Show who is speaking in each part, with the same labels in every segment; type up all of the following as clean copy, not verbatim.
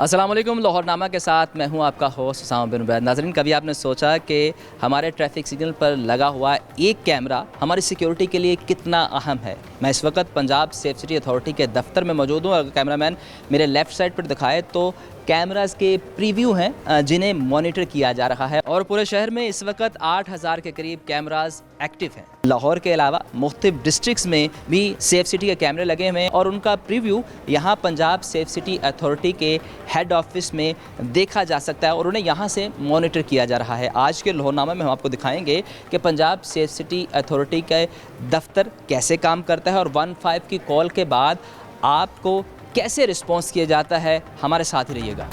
Speaker 1: अस्सलाम वालेकुम। लाहौरनामा के साथ मैं हूं आपका होस्ट उसामा बिन उबैद। नाज़रीन, कभी आपने सोचा कि हमारे ट्रैफिक सिग्नल पर लगा हुआ एक कैमरा हमारी सिक्योरिटी के लिए कितना अहम है? मैं इस वक्त पंजाब सेफ सिटी अथॉरिटी के दफ्तर में मौजूद हूं। अगर कैमरामैन मेरे लेफ़्ट साइड पर दिखाए तो कैमरास के प्रीव्यू हैं जिन्हें मॉनिटर किया जा रहा है और पूरे शहर में इस वक्त 8000 के करीब कैमरास एक्टिव हैं। लाहौर के अलावा मुख्तलिफ डिस्ट्रिक्ट्स में भी सेफ सिटी के कैमरे लगे हुए हैं और उनका प्रीव्यू यहाँ पंजाब सेफ सिटी अथॉरिटी के हेड ऑफिस में देखा जा सकता है और उन्हें यहाँ से मॉनिटर किया जा रहा है। आज के लाहौरनामा में हम आपको दिखाएंगे कि पंजाब सेफ सिटी अथॉरिटी के दफ्तर कैसे काम करता है और 15 की कॉल के बाद आपको कैसे रिस्पॉन्स किया जाता है। हमारे साथ ही रहिएगा।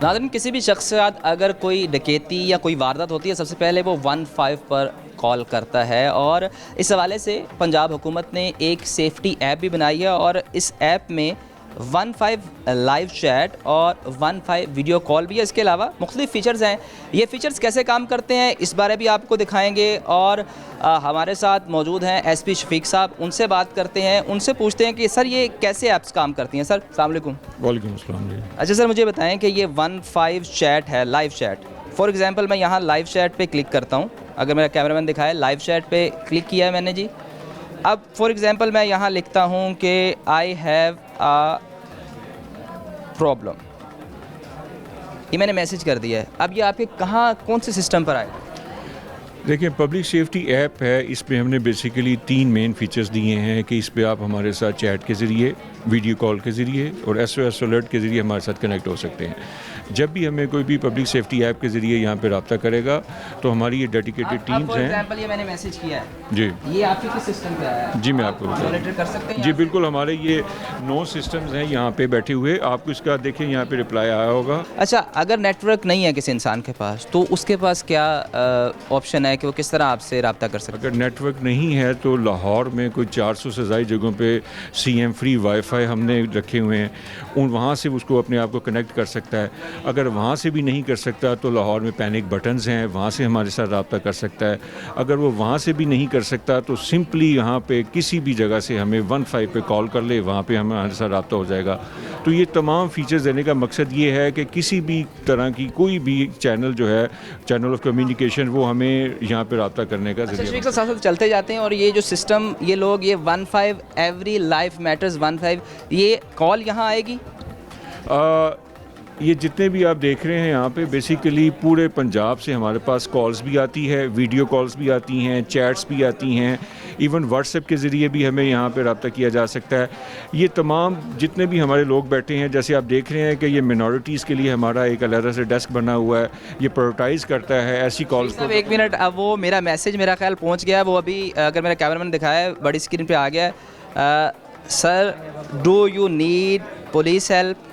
Speaker 1: नाज़रीन, किसी भी शख्स के साथ अगर कोई डकैती या कोई वारदात होती है, सबसे पहले वो 15 पर कॉल करता है और इस हवाले से पंजाब हुकूमत ने एक सेफ्टी ऐप भी बनाई है और इस ऐप में 15 लाइव चैट और 15 वीडियो कॉल भी है। इसके अलावा मुख्तलिफ फ़ीचर्स हैं। ये फ़ीचर्स कैसे काम करते हैं इस बारे भी आपको दिखाएंगे और हमारे साथ मौजूद हैं एसपी शफीक साहब। उनसे बात करते हैं, उनसे पूछते हैं कि सर ये कैसे ऐप्स काम करती हैं। सर अस्सलाम वालेकुम।
Speaker 2: वालेकुम अस्सलाम जी।
Speaker 1: अच्छा सर, मुझे बताएं कि ये 15 चैट है, लाइव चैट। फॉर एग्ज़ाम्पल मैं यहाँ लाइव चैट पे क्लिक करता हूँ। अगर मेरा कैमरामैन दिखाए, लाइव चैट पे क्लिक किया है मैंने जी। अब फॉर एग्ज़ाम्पल मैं यहाँ लिखता हूँ कि आई हैव आ प्रॉब्लम, ये मैंने मैसेज कर दिया है। अब ये आपके कहाँ कौन से सिस्टम पर आए?
Speaker 2: देखिए, पब्लिक सेफ्टी ऐप है, इसमें हमने बेसिकली 3 मेन फीचर्स दिए हैं कि इस पे आप हमारे साथ चैट के ज़रिए, वीडियो कॉल के ज़रिए और SOS अलर्ट के ज़रिए हमारे साथ कनेक्ट हो सकते हैं। जब भी हमें कोई भी पब्लिक सेफ्टी ऐप के ज़रिए यहाँ पे रब्ता करेगा तो हमारी ये डेडिकेटेड टीम्स हैं।
Speaker 1: एग्जांपल ये मैंने मैसेज किया है
Speaker 2: जी,
Speaker 1: ये आपके किस सिस्टम पे आया है?
Speaker 2: जी मैं आपको बता
Speaker 1: मॉनिटर कर सकते हैं
Speaker 2: जी बिल्कुल, हमारे ये 9 सिस्टम्स हैं यहाँ पे बैठे हुए। आपको इसका देखिए यहाँ पे रिप्लाई आया होगा।
Speaker 1: अच्छा, अगर नेटवर्क नहीं है किसी इंसान के पास तो उसके पास क्या ऑप्शन है कि वो किस तरह आपसे रब्ता कर सकते?
Speaker 2: अगर नेटवर्क नहीं है तो लाहौर में कोई 400 से ज़ायद जगहों पे CM फ्री वाईफाई हमने रखे हुए हैं, उन वहाँ से उसको अपने आप को कनेक्ट कर सकता है। अगर वहाँ से भी नहीं कर सकता तो लाहौर में पैनिक बटन्स हैं, वहाँ से हमारे साथ रब्ता कर सकता है। अगर वो वहाँ से भी नहीं कर सकता तो सिंपली यहाँ पे किसी भी जगह से हमें 15 पे कॉल कर ले, वहाँ पे हमारे साथ रब्ता हो जाएगा। तो ये तमाम फीचर्स देने का मकसद ये है कि किसी भी तरह की कोई भी चैनल जो है, चैनल ऑफ कम्युनिकेशन, वो हमें यहाँ पे रब्ता करने का
Speaker 1: अच्छा,
Speaker 2: जरिया।
Speaker 1: साथ साथ चलते जाते हैं और ये जो सिस्टम ये लोग ये 15 एवरी लाइफ मैटर्स 15 ये कॉल यहाँ आएगी।
Speaker 2: ये जितने भी आप देख रहे हैं यहाँ पे बेसिकली पूरे पंजाब से हमारे पास कॉल्स भी आती है, वीडियो कॉल्स भी आती हैं, चैट्स भी आती हैं, इवन व्हाट्सएप के ज़रिए भी हमें यहाँ पे रब्ता किया जा सकता है। ये तमाम जितने भी हमारे लोग बैठे हैं, जैसे आप देख रहे हैं कि ये मिनॉरिटीज़ के लिए हमारा एक अलग से डेस्क बना हुआ है, ये प्रायोरिटाइज़ करता है ऐसी कॉल्स को।
Speaker 1: एक मिनट, अब वो मेरा मैसेज मेरा ख्याल पहुँच गया है। वो अभी अगर मेरा कैमरामैन दिखाया है बड़ी स्क्रीन पर आ गया है। Sir, do you need police help,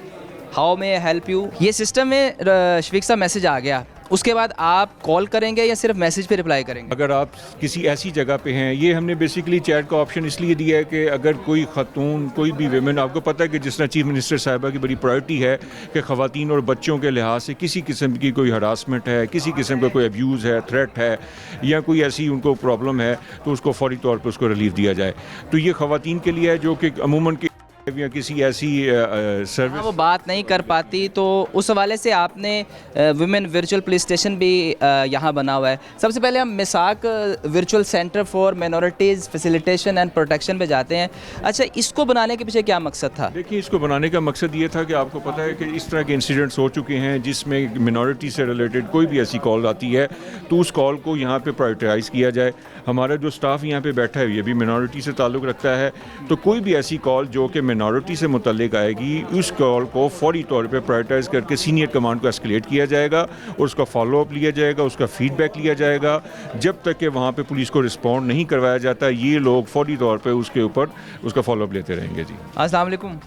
Speaker 1: how may I help you. ये सिस्टम में शफीक साहब मैसेज आ गया, उसके बाद आप कॉल करेंगे या सिर्फ मैसेज पे रिप्लाई करेंगे?
Speaker 2: अगर आप किसी ऐसी जगह पे हैं, ये हमने बेसिकली चैट का ऑप्शन इसलिए दिया है कि अगर कोई खातून, कोई भी विमेन, आपको पता है कि जिस तरह चीफ मिनिस्टर साहिबा की बड़ी प्रायोरिटी है कि ख़वातीन और बच्चों के लिहाज से किसी किस्म की कोई हरासमेंट है, किसी किस्म का कोई अब्यूज़ है, थ्रेट है या कोई ऐसी उनको प्रॉब्लम है तो उसको फौरी तौर पर उसको रिलीफ दिया जाए। तो ये ख़वातीन के लिए है जो कि अमूमन या किसी ऐसी सर्विस
Speaker 1: वो बात नहीं कर पाती, तो उस हवाले से आपने वुमेन वर्चुअल पुलिस स्टेशन भी यहाँ बना हुआ है। सबसे पहले हम Misaq virtual centre for minorities facilitation and protection पे जाते हैं। अच्छा, इसको बनाने के पीछे क्या मकसद था?
Speaker 2: देखिए, इसको बनाने का मकसद ये था कि आपको पता है कि इस तरह के इंसिडेंट्स हो चुके हैं जिसमें मिनॉरिटी से रिलेटेड कोई भी ऐसी कॉल आती है तो उस कॉल को यहाँ पे प्रायोरिटाइज़ किया जाए। हमारा जो स्टाफ यहाँ पे बैठा है ये भी मिनॉरिटी से ताल्लुक़ रखता है, तो कोई भी ऐसी कॉल जो कि मिनॉरिटी से मुतल्लिक आएगी, उस कॉल को फौरी तौर पे प्रायोरिटाइज़ करके सीनियर कमांड को एस्केलेट किया जाएगा और उसका फॉलो अप लिया जाएगा, उसका फीडबैक लिया जाएगा। जब तक कि वहाँ पे पुलिस को रिस्पॉन्ड नहीं करवाया जाता, ये लोग फौरी तौर पे उसके ऊपर उसका फॉलो अप लेते रहेंगे। जी
Speaker 1: अस्सलाम वालेकुम।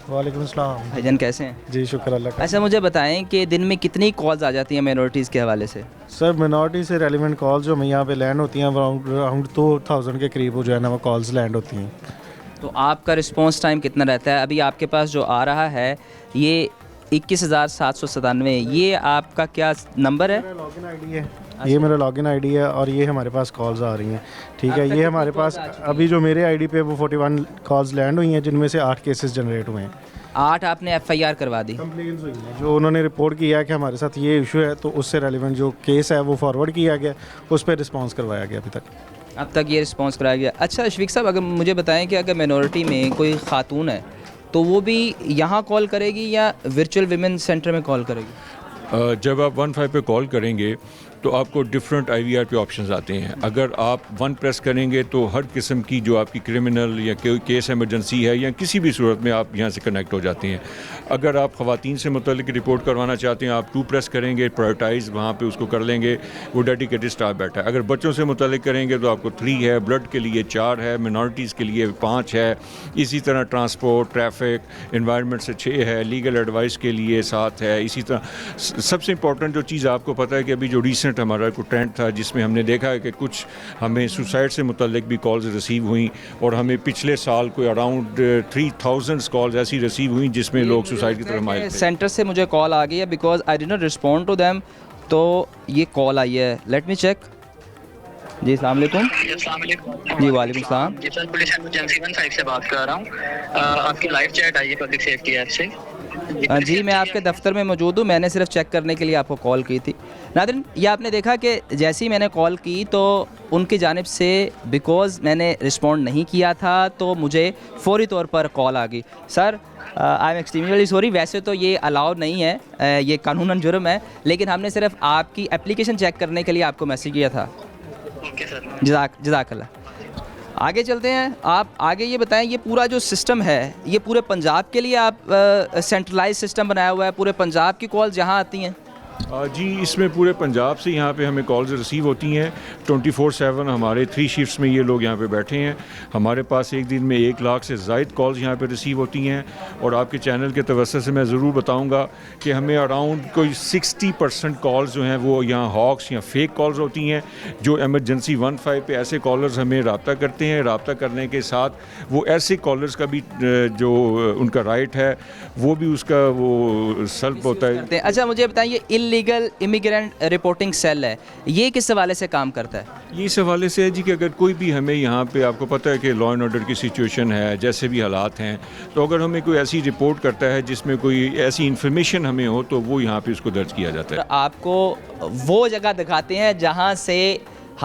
Speaker 3: वालेकुम अस्सलाम।
Speaker 1: भाईजान कैसे हैं?
Speaker 3: जी शुक्र अल्लाह का।
Speaker 1: अच्छा मुझे बताएं कि दिन में कितनी कॉल्स आ जाती हैं माइनॉरिटीज़ के हवाले से?
Speaker 3: सर मिनॉरिटी से रेलिवेंट कॉल्स जो हमें यहाँ पे लैंड होती हैं अराउंड 2000 के करीब जो है ना वो कॉल्स लैंड होती हैं।
Speaker 1: तो आपका रिस्पॉन्स टाइम कितना रहता है? अभी आपके पास जो आ रहा है ये 21,797, ये आपका क्या नंबर है?
Speaker 3: मेरा लॉगिन आईडी है, ये मेरा लॉगिन आईडी है और ये हमारे पास कॉल्स आ रही हैं। ठीक है, ये हमारे पास अभी जो मेरे आईडी पे वो 41 कॉल्स लैंड हुई हैं जिनमें से 8 केसेस जनरेट हुए हैं।
Speaker 1: 8 आपने FIR करवा दी?
Speaker 3: कंप्लेंट्स हुई हैं जो उन्होंने रिपोर्ट किया कि हमारे साथ ये इशू है, तो उससे रेलिवेंट जो केस है वो फॉरवर्ड किया गया, उस पर रिस्पॉन्स करवाया गया अभी तक।
Speaker 1: अब तक ये रिस्पॉन्स कराया गया। अच्छा शफीक साहब, अगर मुझे बताएं कि अगर मिनॉरिटी में कोई खातून है तो वो भी यहाँ कॉल करेगी या वर्चुअल विमेन सेंटर में कॉल करेगी?
Speaker 2: जब आप 15 पे कॉल करेंगे तो आपको डिफरेंट IVR पे ऑप्शंस आते हैं। अगर आप 1 प्रेस करेंगे तो हर किस्म की जो आपकी क्रिमिनल या कोई केस इमरजेंसी है या किसी भी सूरत में आप यहाँ से कनेक्ट हो जाते हैं। अगर आप ख़वातीन से मुतल्लिक रिपोर्ट करवाना चाहते हैं, आप 2 प्रेस करेंगे, प्रायोरिटाइज वहाँ पे उसको कर लेंगे, वो डेडिकेटेड स्टाफ बैठा है। अगर बच्चों से मुतल्लिक करेंगे तो आपको 3 है, ब्लड के लिए 4 है, मिनॉरिटीज़ के लिए 5 है, इसी तरह ट्रांसपोर्ट, ट्रैफिक, इन्वायरमेंट से 6 है, लीगल एडवाइस के लिए 7 है। इसी तरह सबसे इंपॉर्टेंट जो चीज़ आपको पता है कि अभी जो रिसेंट हमारा को ट्रेंड था जिसमें हमने देखा है कि कुछ हमें सुसाइड से मुतल्लिक भी कॉल्स रिसीव हुई और हमें पिछले साल कोई अराउंड 3000 कॉल्स ऐसी रिसीव हुई जिसमें लोग सुसाइड की तरफ माइल थे।
Speaker 1: सेंटर से मुझे कॉल आ गई है because I did not respond to them, तो ये कॉल आई है, लेट मी चेक। जी अस्सलाम वालेकुम। जी वालेकुम सलाम।
Speaker 4: जी सर, पुलिस एमरजेंसी 15 से बात कर रहा हूँ। आपकी लाइव चैट आई है पब्लिक सेफ्टी ऐप से।
Speaker 1: जी मैं आपके दफ्तर में मौजूद हूँ, मैंने सिर्फ चेक करने के लिए आपको कॉल की थी। नाज़रीन, ये आपने देखा कि जैसे ही मैंने कॉल की तो उनकी जानिब से बिकॉज़ मैंने रिस्पॉन्ड नहीं किया था तो मुझे फौरी तौर पर कॉल आ गई। Sir I am extremely sorry, वैसे तो ये अलाउड नहीं है, ये कानूनन जुर्म है, लेकिन हमने सिर्फ आपकी एप्लीकेशन चेक करने के लिए आपको मैसेज किया था।
Speaker 4: Okay sir.
Speaker 1: जज़ाकल्लाह। आगे चलते हैं, आप आगे ये बताएं, ये पूरा जो सिस्टम है ये पूरे पंजाब के लिए आप सेंट्रलाइज सिस्टम बनाया हुआ है, पूरे पंजाब की कॉल्स यहाँ आती हैं?
Speaker 2: जी, इसमें पूरे पंजाब से यहाँ पे हमें कॉल्स रिसीव होती हैं 24/7। हमारे 3 शिफ्ट्स में ये लोग यहाँ पे बैठे हैं। हमारे पास एक दिन में 1 लाख से ज़ायद कॉल्स यहाँ पे रिसीव होती हैं और आपके चैनल के तवज्जो से मैं ज़रूर बताऊँगा कि हमें अराउंड कोई 60% कॉल्स जो हैं वो यहाँ हॉक्स या फेक कॉल्स होती हैं जो एमरजेंसी 15 पे ऐसे कॉलर्स हमें रब्ता करते हैं। रब्ता करने के साथ वो ऐसे कॉलर्स का भी जो उनका राइट है वो भी उसका वो सल्ब होता है।
Speaker 1: अच्छा मुझे बताइए, इलीगल इमिग्रेंट रिपोर्टिंग सेल है, ये किस हवाले से काम करता है?
Speaker 2: ये इस हवाले से है जी कि अगर कोई भी हमें यहाँ पे, आपको पता है कि लॉ एंड ऑर्डर की सिचुएशन है, जैसे भी हालात हैं, तो अगर हमें कोई ऐसी रिपोर्ट करता है जिसमें कोई ऐसी इन्फॉर्मेशन हमें हो तो वो यहाँ पे उसको दर्ज किया जाता है।
Speaker 1: आपको वो जगह दिखाते हैं जहाँ से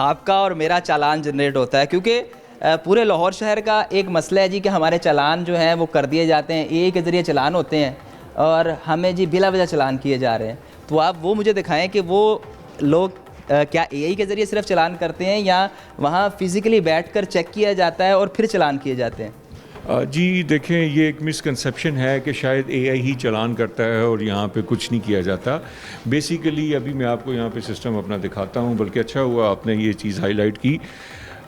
Speaker 1: आपका और मेरा चालान जनरेट होता है, क्योंकि पूरे लाहौर शहर का एक मसला है जी कि हमारे चालान जो हैं वो कर दिए जाते हैं, AA के ज़रिए चालान होते हैं और हमें जी बिला वजह चालान किए जा रहे हैं। तो आप वो मुझे दिखाएं कि वो लोग क्या AI के ज़रिए सिर्फ चालान करते हैं या वहाँ फ़िज़िकली बैठकर चेक किया जाता है और फिर चालान किए जाते हैं?
Speaker 2: जी देखें, ये एक मिसकंसेप्शन है कि शायद AI ही चालान करता है और यहाँ पे कुछ नहीं किया जाता। बेसिकली अभी मैं आपको यहाँ पे सिस्टम अपना दिखाता हूँ, बल्कि अच्छा हुआ आपने ये चीज़ हाईलाइट की।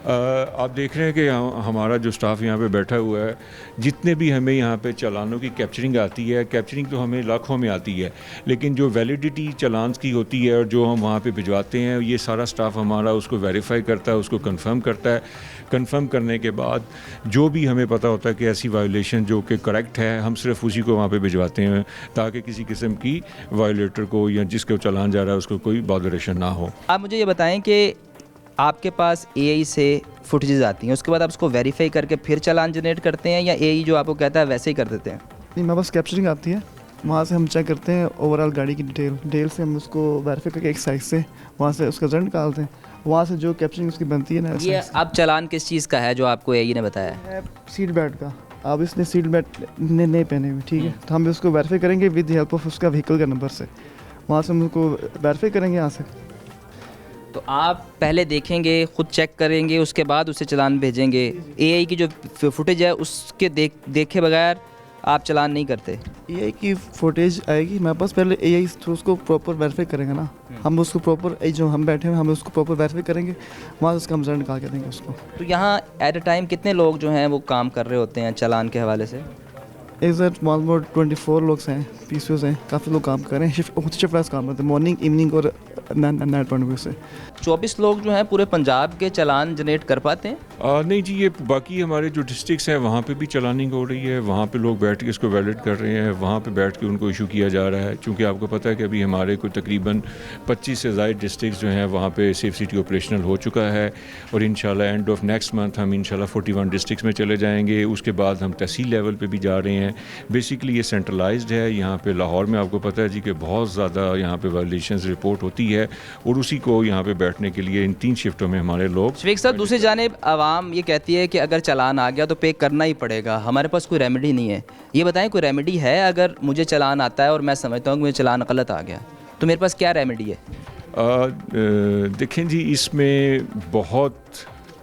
Speaker 2: आप देख रहे हैं कि हमारा जो स्टाफ यहाँ पे बैठा हुआ है, जितने भी हमें यहाँ पे चालानों की कैप्चरिंग आती है, कैप्चरिंग तो हमें लाखों में आती है, लेकिन जो वैलिडिटी चालान की होती है और जो हम वहाँ पे भिजवाते हैं, ये सारा स्टाफ हमारा उसको वेरीफाई करता है, उसको कंफर्म करता है। कंफर्म करने के बाद जो भी हमें पता होता है कि ऐसी वायोलेशन जो कि करेक्ट है, हम सिर्फ उसी को वहाँ पे भिजवाते हैं ताकि किसी किस्म की वायोलेटर को या जिसको चालान जा रहा है उसको कोई बॉदरेशन ना हो।
Speaker 1: आप मुझे ये बताएं कि आपके पास AI से फुटेजेस आती हैं, उसके बाद आप उसको वेरीफाई करके फिर चालान जनरेट करते हैं या AI जो आपको कहता है वैसे ही कर देते हैं?
Speaker 5: नहीं, मेरे पास कैप्चरिंग आती है, वहाँ से हम चेक करते हैं ओवरऑल गाड़ी की डिटेल से हम उसको वेरीफाई करके एक साइड से वहाँ से उसका रिजल्ट निकालते हैं, वहाँ से जो कैप्चरिंग उसकी बनती है ना।
Speaker 1: ये अब चालान किस चीज़ का है जो आपको AI ने बताया है?
Speaker 5: सीट बेल्ट का। अब इसने सीट बेल्ट नहीं पहने हुए, ठीक है, तो हम उसको वेरीफाई करेंगे विद हेल्प ऑफ उसका व्हीकल का नंबर से, वहाँ से हम उसको वेरीफाई करेंगे यहाँ से।
Speaker 1: तो आप पहले देखेंगे, खुद चेक करेंगे, उसके बाद उसे चालान भेजेंगे। AI की जो फुटेज है उसके देखे बगैर आप चालान नहीं करते?
Speaker 5: AI की फुटेज आएगी मेरे पास, पहले AI थ्रू उसको प्रॉपर वेरीफाई करेंगे ना, हम उसको प्रॉपर जो हम बैठे हैं हम उसको प्रॉपर वेरीफाई करेंगे, वहाँ से उसका हम रिजल्ट निकाल के देंगे उसको।
Speaker 1: तो यहाँ एट अ टाइम कितने लोग जो हैं वो काम कर रहे होते हैं चालान के हवाले से?
Speaker 5: एक सर ऑलमोस्ट 24 लोग हैं, पीसीओस हैं, काफ़ी लोग काम कर रहे हैं, शिफ्ट वाइज काम करते हैं, मॉर्निंग इवनिंग और नाइट पॉइंट ऑफ व्यू से।
Speaker 1: 24 लोग जो हैं पूरे पंजाब के चालान जनरेट कर पाते हैं?
Speaker 2: नहीं जी, ये बाकी हमारे जो डिस्ट्रिक्ट्स हैं वहाँ पे भी चलानिंग हो रही है, वहाँ पे लोग बैठ के इसको वैलिड कर रहे हैं, वहाँ पे बैठ के उनको इशू किया जा रहा है। क्योंकि आपको पता है कि अभी हमारे को तकरीबन 25 से ज़ायद डिस्ट्रिक्ट्स जो हैं वहाँ पे सेफ सिटी ऑपरेशनल हो चुका है, और इंशाल्लाह एंड ऑफ नेक्स्ट मंथ हम इंशाल्लाह 41 डिस्ट्रिक्ट्स में चले जाएंगे। उसके बाद हम तहसील लेवल पे भी जा रहे हैं। बेसिकली ये सेंट्रलाइज्ड है। यहाँ पे लाहौर में आपको पता है जी कि बहुत ज़्यादा यहाँ पे वायलेशंस रिपोर्ट होती है, और उसी को यहाँ पे बैठने के लिए इन 3 शिफ्टों में हमारे लोग।
Speaker 1: शफीक साहब, दूसरी जानिब आवाम ये कहती है कि अगर चालान आ गया तो पे करना ही पड़ेगा, हमारे पास कोई रेमेडी नहीं है। ये बताएं, कोई रेमेडी है? अगर मुझे चालान आता है और मैं समझता हूँ कि मुझे चालान गलत आ गया, तो मेरे पास क्या रेमेडी है?
Speaker 2: देखें जी, इसमें बहुत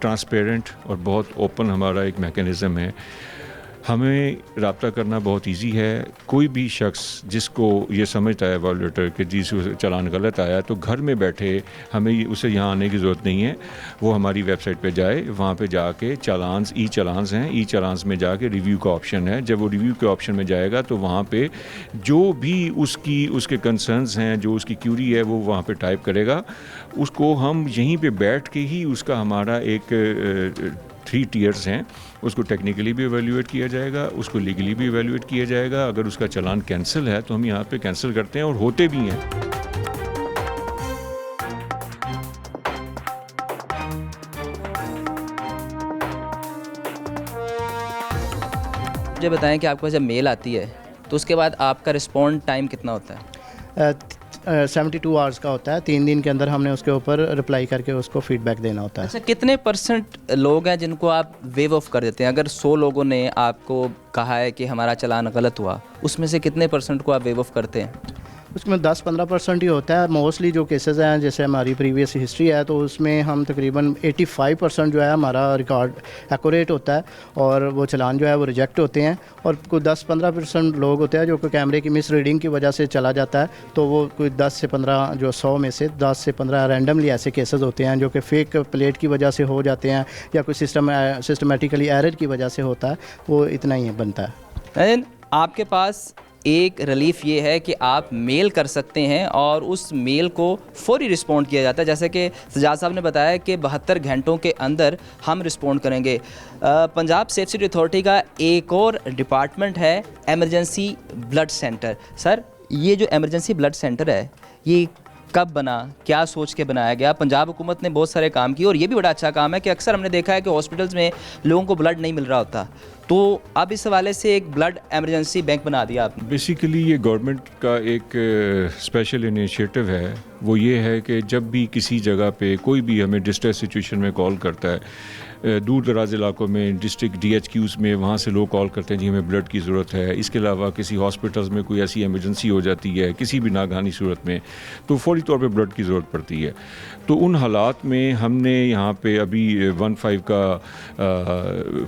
Speaker 2: ट्रांसपेरेंट और बहुत ओपन हमारा एक मैकेनिज़्म है। हमें रब्ता करना बहुत इजी है। कोई भी शख्स जिसको ये समझता है वायलेटर कि जिस चालान गलत आया, तो घर में बैठे हमें उसे यहाँ आने की ज़रूरत नहीं है। वो हमारी वेबसाइट पे जाए, वहाँ पे जाके चालान्स, ई चालान्स हैं, ई चालान्स में जाके रिव्यू का ऑप्शन है। जब वो रिव्यू के ऑप्शन में जाएगा तो वहाँ पे जो भी उसके कंसर्न्स हैं, जो उसकी क्यूरी है, वो वहाँ पे टाइप करेगा। उसको हम यहीं पे बैठ के ही उसका हमारा एक 3 टियर्स हैं, उसको टेक्निकली भी एवेल्यूएट किया जाएगा, उसको लीगली भी एवेल्यूएट किया जाएगा। अगर उसका चालान कैंसिल है तो हम यहाँ पे कैंसिल करते हैं, और होते भी हैं।
Speaker 1: मुझे बताएं कि आपको जब मेल आती है तो उसके बाद आपका रिस्पॉन्ड टाइम कितना होता है?
Speaker 6: 72 आवर्स का होता है। 3 दिन के अंदर हमने उसके ऊपर रिप्लाई करके उसको फीडबैक देना होता है।
Speaker 1: अच्छा, कितने % लोग हैं जिनको आप वेव ऑफ कर देते हैं? अगर 100 लोगों ने आपको कहा है कि हमारा चालान गलत हुआ, उसमें से कितने % को आप वेव ऑफ करते हैं?
Speaker 6: उसमें 10-15% ही होता है। मोस्टली जो केसेस हैं, जैसे हमारी प्रीवियस हिस्ट्री है, तो उसमें हम तकरीबन 85% जो है हमारा रिकॉर्ड एक्यूरेट होता है, और वो चालान जो है वो रिजेक्ट होते हैं। और कोई 10-15% लोग होते हैं जो कोई कैमरे की मिस रीडिंग की वजह से चला जाता है, तो वो कोई 10 से 15, जो 100 में से 10 से 15 रैंडमली ऐसे केसेस होते हैं जो कि फेक प्लेट की वजह से हो जाते हैं, या कोई सिस्टमेटिकली एरर की वजह से होता है। वो इतना ही बनता है।
Speaker 1: आपके पास एक रिलीफ ये है कि आप मेल कर सकते हैं और उस मेल को फौरी रिस्पॉन्ड किया जाता है। जैसे कि सजाद साहब ने बताया कि 72 घंटों के अंदर हम रिस्पॉन्ड करेंगे। पंजाब सेफ सिटी अथॉरिटी का एक और डिपार्टमेंट है एमरजेंसी ब्लड सेंटर। सर, ये जो एमरजेंसी ब्लड सेंटर है, ये कब बना, क्या सोच के बनाया गया? पंजाब हुकूमत ने बहुत सारे काम किए, और ये भी बड़ा अच्छा काम है कि अक्सर हमने देखा है कि हॉस्पिटल्स में लोगों को ब्लड नहीं मिल रहा होता, तो अब इस हवाले से एक ब्लड एमरजेंसी बैंक बना दिया आपने।
Speaker 2: बेसिकली ये गवर्नमेंट का एक स्पेशल इनिशिएटिव है। वो ये है कि जब भी किसी जगह पे कोई भी हमें डिस्ट्रेस सिचुएशन में कॉल करता है, दूर दराज इलाकों में, डिस्ट्रिक्ट DHQs में, वहाँ से लोग कॉल करते हैं जी हमें ब्लड की ज़रूरत है। इसके अलावा किसी हॉस्पिटल्स में कोई ऐसी इमरजेंसी हो जाती है किसी भी नागहानी सूरत में, तो फौरी तौर पे ब्लड की ज़रूरत पड़ती है। तो उन हालात में हमने यहाँ पे अभी 15 का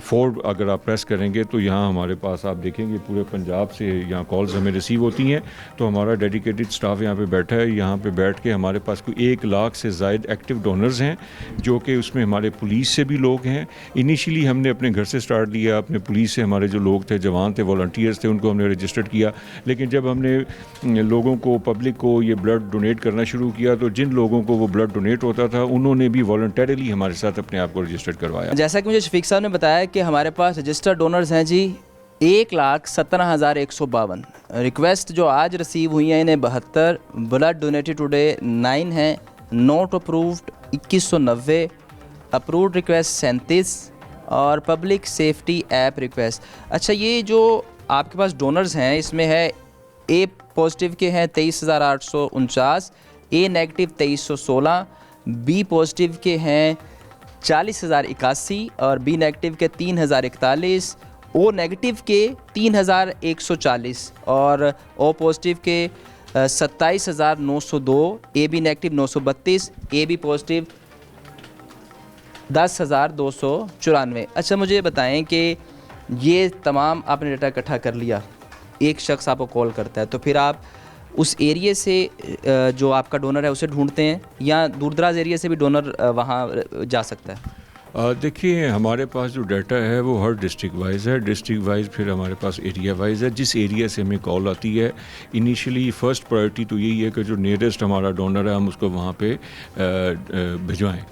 Speaker 2: 4 अगर आप प्रेस करेंगे तो यहाँ हमारे पास आप देखेंगे पूरे पंजाब से यहाँ कॉल्स हमें रिसीव होती हैं। तो हमारा डेडिकेटेड स्टाफ यहाँ पे बैठा है। यहाँ पे बैठ के हमारे पास कोई 1 लाख से ज़ायद एक्टिव डोनर्स हैं, जो कि उसमें हमारे पुलिस से भी लोग हैं। इनिशियली हमने अपने घर से स्टार्ट लिया, अपने पुलिस से हमारे जो लोग थे, जवान थे, वॉलंटियर्स थे, उनको हमने रजिस्टर्ड किया। लेकिन जब हमने लोगों को, पब्लिक को ये ब्लड डोनेट करना शुरू किया, तो जिन लोगों को वो ब्लड डोनेट होता था उन्होंने भी वॉलंटरीली हमारे साथ अपने आप को रजिस्टर्ड करवाया।
Speaker 1: जैसा कि मुझे शफीक साहब ने बताया कि हमारे पास रजिस्टर्ड डोनर्स हैं जी 1,17,152। रिक्वेस्ट जो आज रिसीव हुई हैं इन्हें 72, ब्लड डोनेटेड टुडे 9 हैं, नॉट अप्रूव्ड 2190, अप्रूव्ड रिक्वेस्ट 37 और पब्लिक सेफ्टी ऐप रिक्वेस्ट। अच्छा, ये जो आपके पास डोनर्स हैं इसमें है ए पॉजिटिव के हैं 23,849, ए नेगेटिव 2,316, बी पॉजिटिव के हैं 40,081 और बी नेगेटिव के 3,041, ओ नेगेटिव के 3,140 और ओ पॉजिटिव के 27,902, A B negative 932, A B positive 10,294। अच्छा, मुझे बताएं कि ये तमाम आपने डाटा इकट्ठा कर लिया, एक शख्स आपको कॉल करता है, तो फिर आप उस एरिया से जो आपका डोनर है उसे ढूंढते हैं, या दूर दराज एरिया से भी डोनर वहाँ जा सकता है?
Speaker 2: देखिए, हमारे पास जो डाटा है वो हर डिस्ट्रिक्ट वाइज है, डिस्ट्रिक्ट वाइज फिर हमारे पास एरिया वाइज है। जिस एरिया से हमें कॉल आती है, इनिशियली फ़र्स्ट प्रायोरिटी तो यही है कि जो नियरेस्ट हमारा डोनर है हम उसको वहाँ पे भिजवाएं।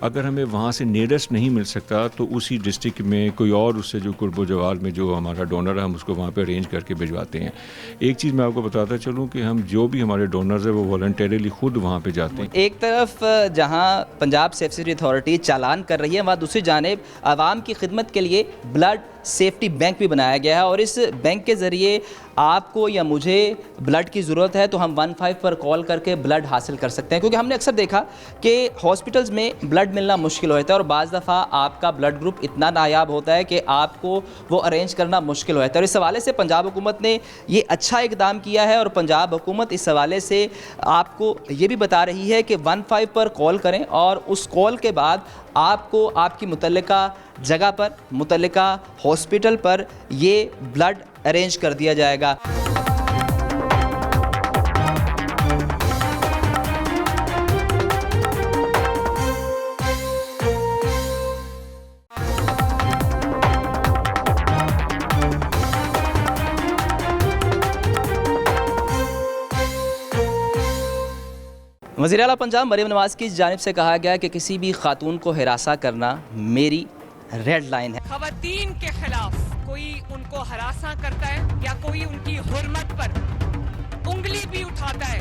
Speaker 2: अगर हमें वहाँ से नियरेस्ट नहीं मिल सकता तो उसी डिस्ट्रिक्ट में कोई और उससे जो कुर्बो जवाल में जो हमारा डोनर है हम उसको वहाँ पे अरेंज करके भिजवाते हैं। एक चीज़ मैं आपको बताता चलूँ कि हम जो भी हमारे डोनर्स हैं वो वॉलंटरीली खुद वहाँ पे जाते हैं।
Speaker 1: एक तरफ जहां पंजाब सेफ सिटी अथॉरिटी चालान कर रही है, वहाँ दूसरी जानिब आवाम की खिदमत के लिए ब्लड सेफ्टी बैंक भी बनाया गया है और इस बैंक के ज़रिए आपको या मुझे ब्लड की ज़रूरत है तो हम 15 पर कॉल करके ब्लड हासिल कर सकते हैं। क्योंकि हमने अक्सर देखा कि हॉस्पिटल्स में ब्लड मिलना मुश्किल होता है और बाज़ दफ़ा आपका ब्लड ग्रुप इतना नायाब होता है कि आपको वो अरेंज करना मुश्किल होता है। और इस हवाले से पंजाब हुकूमत ने ये अच्छा इकदाम किया है और पंजाब हुकूमत इस हवाले से आपको ये भी बता रही है कि 15 पर कॉल करें और उस कॉल के बाद आपको आपकी मुतल्लिका जगह पर, मुतल्लिका हॉस्पिटल पर ये ब्लड अरेंज कर दिया जाएगा। वज़ीर आला पंजाब मरीम नवाज़ की जानिब से कहा गया कि किसी भी खातून को हिरासा करना मेरी रेड लाइन है।
Speaker 7: खवातीन के खिलाफ कोई उनको हरासा करता है या कोई उनकी हुर्मत पर उंगली भी उठाता है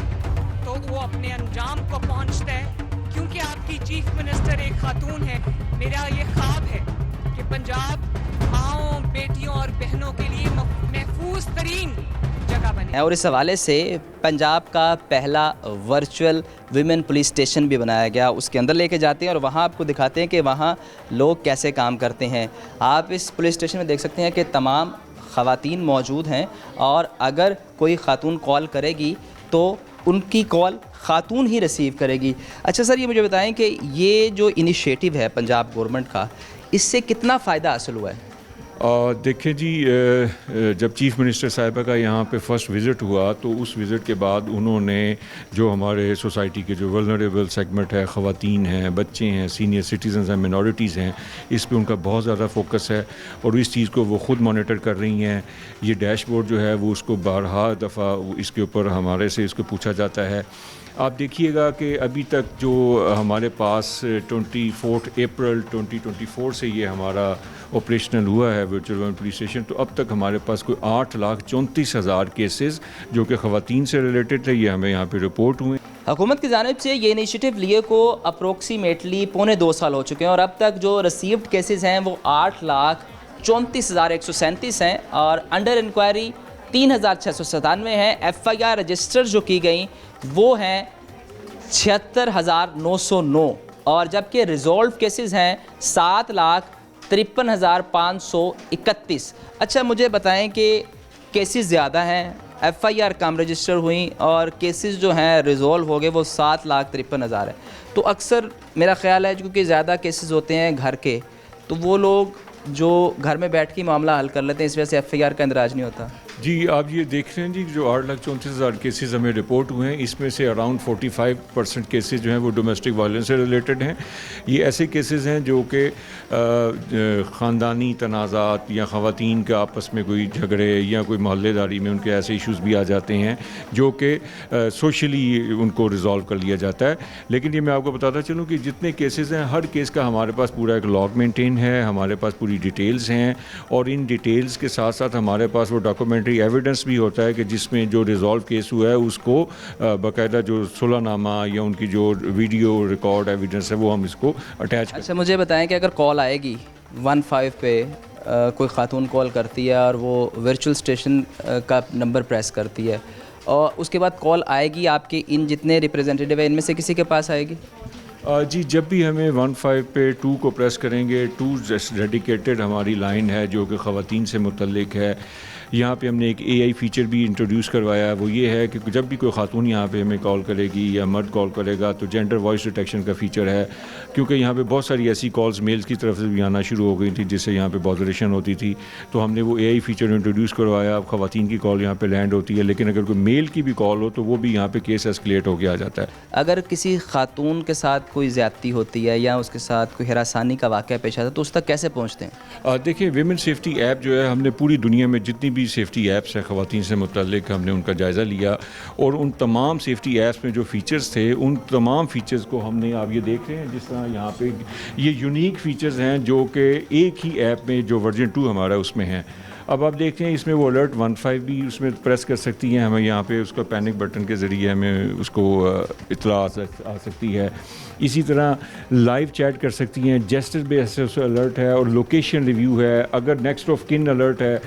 Speaker 7: तो वो अपने अंजाम को पहुंचता है। क्योंकि आपकी चीफ मिनिस्टर एक खातून है, मेरा ये ख्वाब है कि पंजाब माओं, बेटियों और बहनों के लिए महफूज तरीन जगह बने।
Speaker 1: और इस हवाले से पंजाब का पहला वर्चुअल विमेन पुलिस स्टेशन भी बनाया गया, उसके अंदर लेके जाते हैं और वहाँ आपको दिखाते हैं कि वहाँ लोग कैसे काम करते हैं। आप इस पुलिस स्टेशन में देख सकते हैं कि तमाम ख़वातीन मौजूद हैं और अगर कोई ख़ातून कॉल करेगी तो उनकी कॉल ख़ातून ही रिसीव करेगी। अच्छा सर, ये मुझे बताएं कि ये जो इनिशिएटिव है पंजाब गवर्नमेंट का, इससे कितना फ़ायदा हासिल हुआ है?
Speaker 2: देखिए जी, जब चीफ़ मिनिस्टर साहिबा का यहाँ पे फ़र्स्ट विज़िट हुआ तो उस विज़िट के बाद उन्होंने जो हमारे सोसाइटी के जो वल्नरेबल सेगमेंट है, ख़वातीन हैं, बच्चे हैं, सीनियर सिटीज़न्स हैं, मिनॉरिटीज़ हैं, इस पे उनका बहुत ज़्यादा फोकस है और इस चीज़ को वो ख़ुद मॉनिटर कर रही हैं। ये डैशबोर्ड जो है वो उसको बारहा दफ़ा इसके ऊपर हमारे से इसको पूछा जाता है। आप देखिएगा कि अभी तक जो हमारे पास 24 अप्रैल 2024 से ये हमारा ऑपरेशनल हुआ है वर्चुअल विमेन पुलिस स्टेशन, तो अब तक हमारे पास कोई 8,34,000 केसेस जो कि ख़वातीन से रिलेटेड थे, ये हमें यहाँ पे रिपोर्ट हुए।
Speaker 1: हुकूमत की जानिब से ये इनिशिएटिव लिए को अप्रोक्सीमेटली 2.25 साल हो चुके हैं और अब तक जो रिसीव्ड केसेस हैं वो 8,34,137 हैं और अंडर इंक्वायरी 3,697 हैं। FIR रजिस्टर जो की गई वो हैं 76,909 और जबकि रिजॉल्व केसेस हैं 7,53,531। अच्छा, मुझे बताएं कि केसेस ज़्यादा हैं, FIR कम रजिस्टर हुई और केसेस जो हैं रिजॉल्व हो गए वो 7,53,000 है। तो अक्सर मेरा ख्याल है क्योंकि ज़्यादा केसेस होते हैं घर के, तो वो लोग जो घर में बैठ के मामला हल कर लेते हैं, इस वजह से FIR का इंदराज नहीं होता।
Speaker 2: जी, आप ये देख रहे हैं जी, जो 8,34,000 केसेस हमें रिपोर्ट हुए हैं, इसमें से अराउंड 45% केसेस जो हैं वो डोमेस्टिक वायलेंस से रिलेटेड हैं। ये ऐसे केसेस हैं जो कि ख़ानदानी तनाज़ात या ख़वातीन के आपस में कोई झगड़े या कोई मोहल्लेदारी में उनके ऐसे इश्यूज़ भी आ जाते हैं जो कि सोशली उनको रिज़ॉल्व कर लिया जाता है। लेकिन ये मैं आपको बताता चलूँ कि जितने केसेस हैं, हर केस का हमारे पास पूरा एक लॉग मेंटेन है, हमारे पास पूरी डिटेल्स हैं और इन डिटेल्स के साथ साथ हमारे पास वो डॉक्यूमेंट्री एविडेंस भी होता है कि जिसमें जो रिजॉल्व केस हुआ है उसको बाकायदा जो सुलहनामा या उनकी जो वीडियो रिकॉर्ड एविडेंस है वो हम इसको अटैच करते हैं।
Speaker 1: अच्छा, मुझे बताएं कि अगर कॉल आएगी 15 पे कोई खातून कॉल करती है और वो वर्चुअल स्टेशन का नंबर प्रेस करती है और उसके बाद कॉल आएगी आपके इन जितने रिप्रेजेंटेटिव है इनमें से किसी के पास आएगी?
Speaker 2: जी, जब भी हमें 15 पे 2 को प्रेस करेंगे, 2 डेडिकेटेड हमारी लाइन है जो कि ख़वातीन से मुतल्लिक है। यहाँ पे हमने एक AI फ़ीचर भी इंट्रोड्यूस करवाया। वो ये है कि जब भी कोई खातून यहाँ पे हमें कॉल करेगी या मर्द कॉल करेगा तो जेंडर वॉइस डिटेक्शन का फ़ीचर है, क्योंकि यहाँ पे बहुत सारी ऐसी कॉल्स मेल्स की तरफ से भी आना शुरू हो गई थी जिससे यहाँ पे बॉदरेशन होती थी। तो हमने वो AI फ़ीचर इंट्रोड्यूस करवाया। अब ख़वातीन की कॉल यहाँ पे लैंड होती है, लेकिन अगर कोई मेल की भी कॉल हो तो वो भी यहाँ पे केस एस्केलेट होकर आ जाता है।
Speaker 1: अगर किसी खातून के साथ कोई ज़्यादती होती है या उसके साथ कोई हरासानी का वाक़या पेश आता है तो उस तक कैसे पहुँचते हैं?
Speaker 2: देखिए, विमेन सेफ्टी ऐप जो है, हमने पूरी दुनिया में जितनी भी सेफ्टी ऐप्स हैं ख़वातीन से मुतल्लिक, हमने उनका जायज़ा लिया और उन तमाम सेफ्टी ऐप्स में जो फ़ीचर्स थे उन तमाम फ़ीचर्स को हमने, आप ये देख रहे हैं जिस तरह यहाँ पे ये यूनिक फ़ीचर्स हैं जो कि एक ही ऐप में जो वर्जन 2 हमारा उसमें है। अब आप देखते हैं इसमें वो अलर्ट 15 भी उसमें प्रेस कर सकती हैं, हमें यहाँ पे उसका पैनिक बटन के ज़रिए हमें उसको इत्तला आ सकती है। इसी तरह लाइव चैट कर सकती हैं, जेस्चर बेस्ड अलर्ट है और लोकेशन रिव्यू है। अगर नेक्स्ट ऑफ किन अलर्ट है,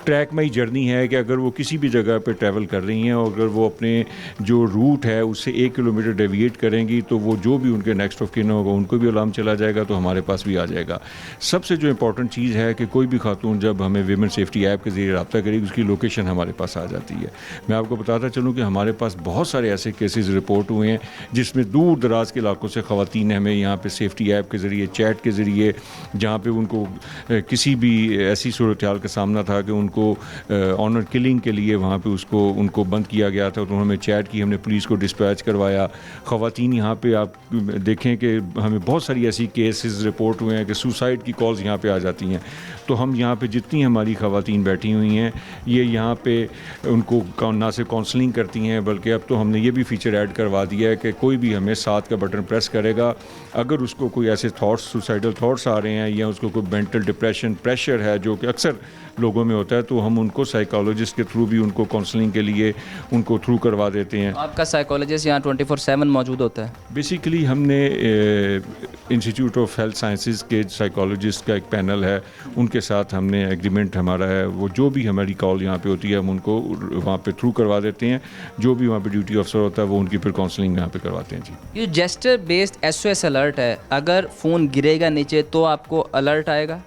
Speaker 2: ट्रैक माई जर्नी है कि अगर वो किसी भी जगह पे ट्रैवल कर रही हैं और अगर वो अपने जो रूट है उससे 1 किलोमीटर डेविएट करेंगी तो वो जो भी उनके नेक्स्ट ऑफ किन होगा उनको भी अलार्म चला जाएगा, तो हमारे पास भी आ जाएगा। सबसे जो इंपॉर्टेंट चीज़ है कि कोई भी खातून जब हमें विमेन सेफ्टी ऐप के ज़रिए रब्ता करेगी उसकी लोकेशन हमारे पास आ जाती है। मैं आपको बताता चलूँ कि हमारे पास बहुत सारे ऐसे केसेस रिपोर्ट हुए हैं जिसमें दूर दराज के इलाकों से ख़वातीन ने हमें यहाँ पर सेफ्टी ऐप के ज़रिए, चैट के ज़रिए, जहाँ पर उनको किसी भी ऐसी सूरत हाल का सामना था कि को ऑनर किलिंग के लिए वहाँ पे उनको बंद किया गया था, तो उन्होंने चैट की, हमने पुलिस को डिस्पैच करवाया। ख़वातीन यहाँ पे आप देखें कि हमें बहुत सारी ऐसी केसेस रिपोर्ट हुए हैं कि सुसाइड की कॉल्स यहाँ पे आ जाती हैं। तो हम यहाँ पे जितनी हमारी ख़वातीन बैठी हुई हैं ये यहाँ पे उनको ना से काउंसलिंग करती हैं, बल्कि अब तो हमने ये भी फ़ीचर ऐड करवा दिया है कि कोई भी हमें 7 का बटन प्रेस करेगा, अगर उसको कोई ऐसे थॉट्स, सुसाइडल थॉट्स आ रहे हैं या उसको कोई मेंटल डिप्रेशन, प्रेशर है जो कि अक्सर लोगों में होता है, तो हम उनको साइकोलॉजिस्ट के थ्रू भी उनको काउंसलिंग के लिए उनको थ्रू करवा देते हैं।
Speaker 1: आपका साइकोलॉजिस्ट यहाँ 24/7 मौजूद होता है?
Speaker 2: बेसिकली हमने इंस्टीट्यूट ऑफ हेल्थ साइंसेज के साइकोलॉजिस्ट का एक पैनल है, उनके साथ हमने एग्रीमेंट हमारा है, वो जो भी हमारी कॉल यहाँ पे होती है हम उनको वहाँ पे थ्रू करवा देते हैं, जो भी वहाँ पे ड्यूटी ऑफिसर होता है वो उनकी फिर काउंसलिंग यहाँ पे करवाते हैं। जी,
Speaker 1: ये जेस्चर बेस्ड SOS अलर्ट है, अगर फ़ोन गिरेगा नीचे तो आपको अलर्ट आएगा?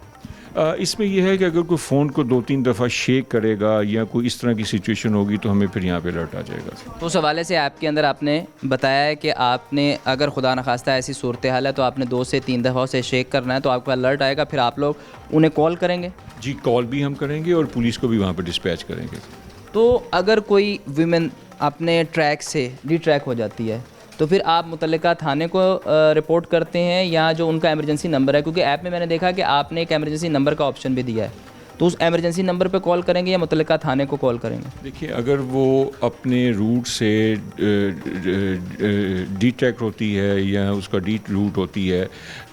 Speaker 2: इसमें यह है कि अगर कोई फ़ोन को 2-3 दफ़ा शेक करेगा या कोई इस तरह की सिचुएशन होगी तो हमें फिर यहाँ पे अलर्ट आ जाएगा।
Speaker 1: तो उस हवाले से ऐप के अंदर आपने बताया है कि आपने अगर खुदा न खास्ता ऐसी सूरत हाल है तो आपने 2 से 3 दफ़ा उसे शेक करना है तो आपका अलर्ट आएगा, फिर आप लोग उन्हें कॉल करेंगे?
Speaker 2: जी, कॉल भी हम करेंगे और पुलिस को भी वहाँ पर डिस्पैच करेंगे।
Speaker 1: तो अगर कोई वीमेन अपने ट्रैक से डिट्रैक हो जाती है तो फिर आप मुतल्लिका थाने को रिपोर्ट करते हैं या जो उनका एमरजेंसी नंबर है, क्योंकि ऐप में मैंने देखा कि आपने एक एमरजेंसी नंबर का ऑप्शन भी दिया है, तो उस एमरजेंसी नंबर पे कॉल करेंगे या मुतल्लिका थाने को कॉल करेंगे?
Speaker 2: देखिए, अगर वो अपने रूट से डिट्रैक्ट होती है या उसका डी रूट होती है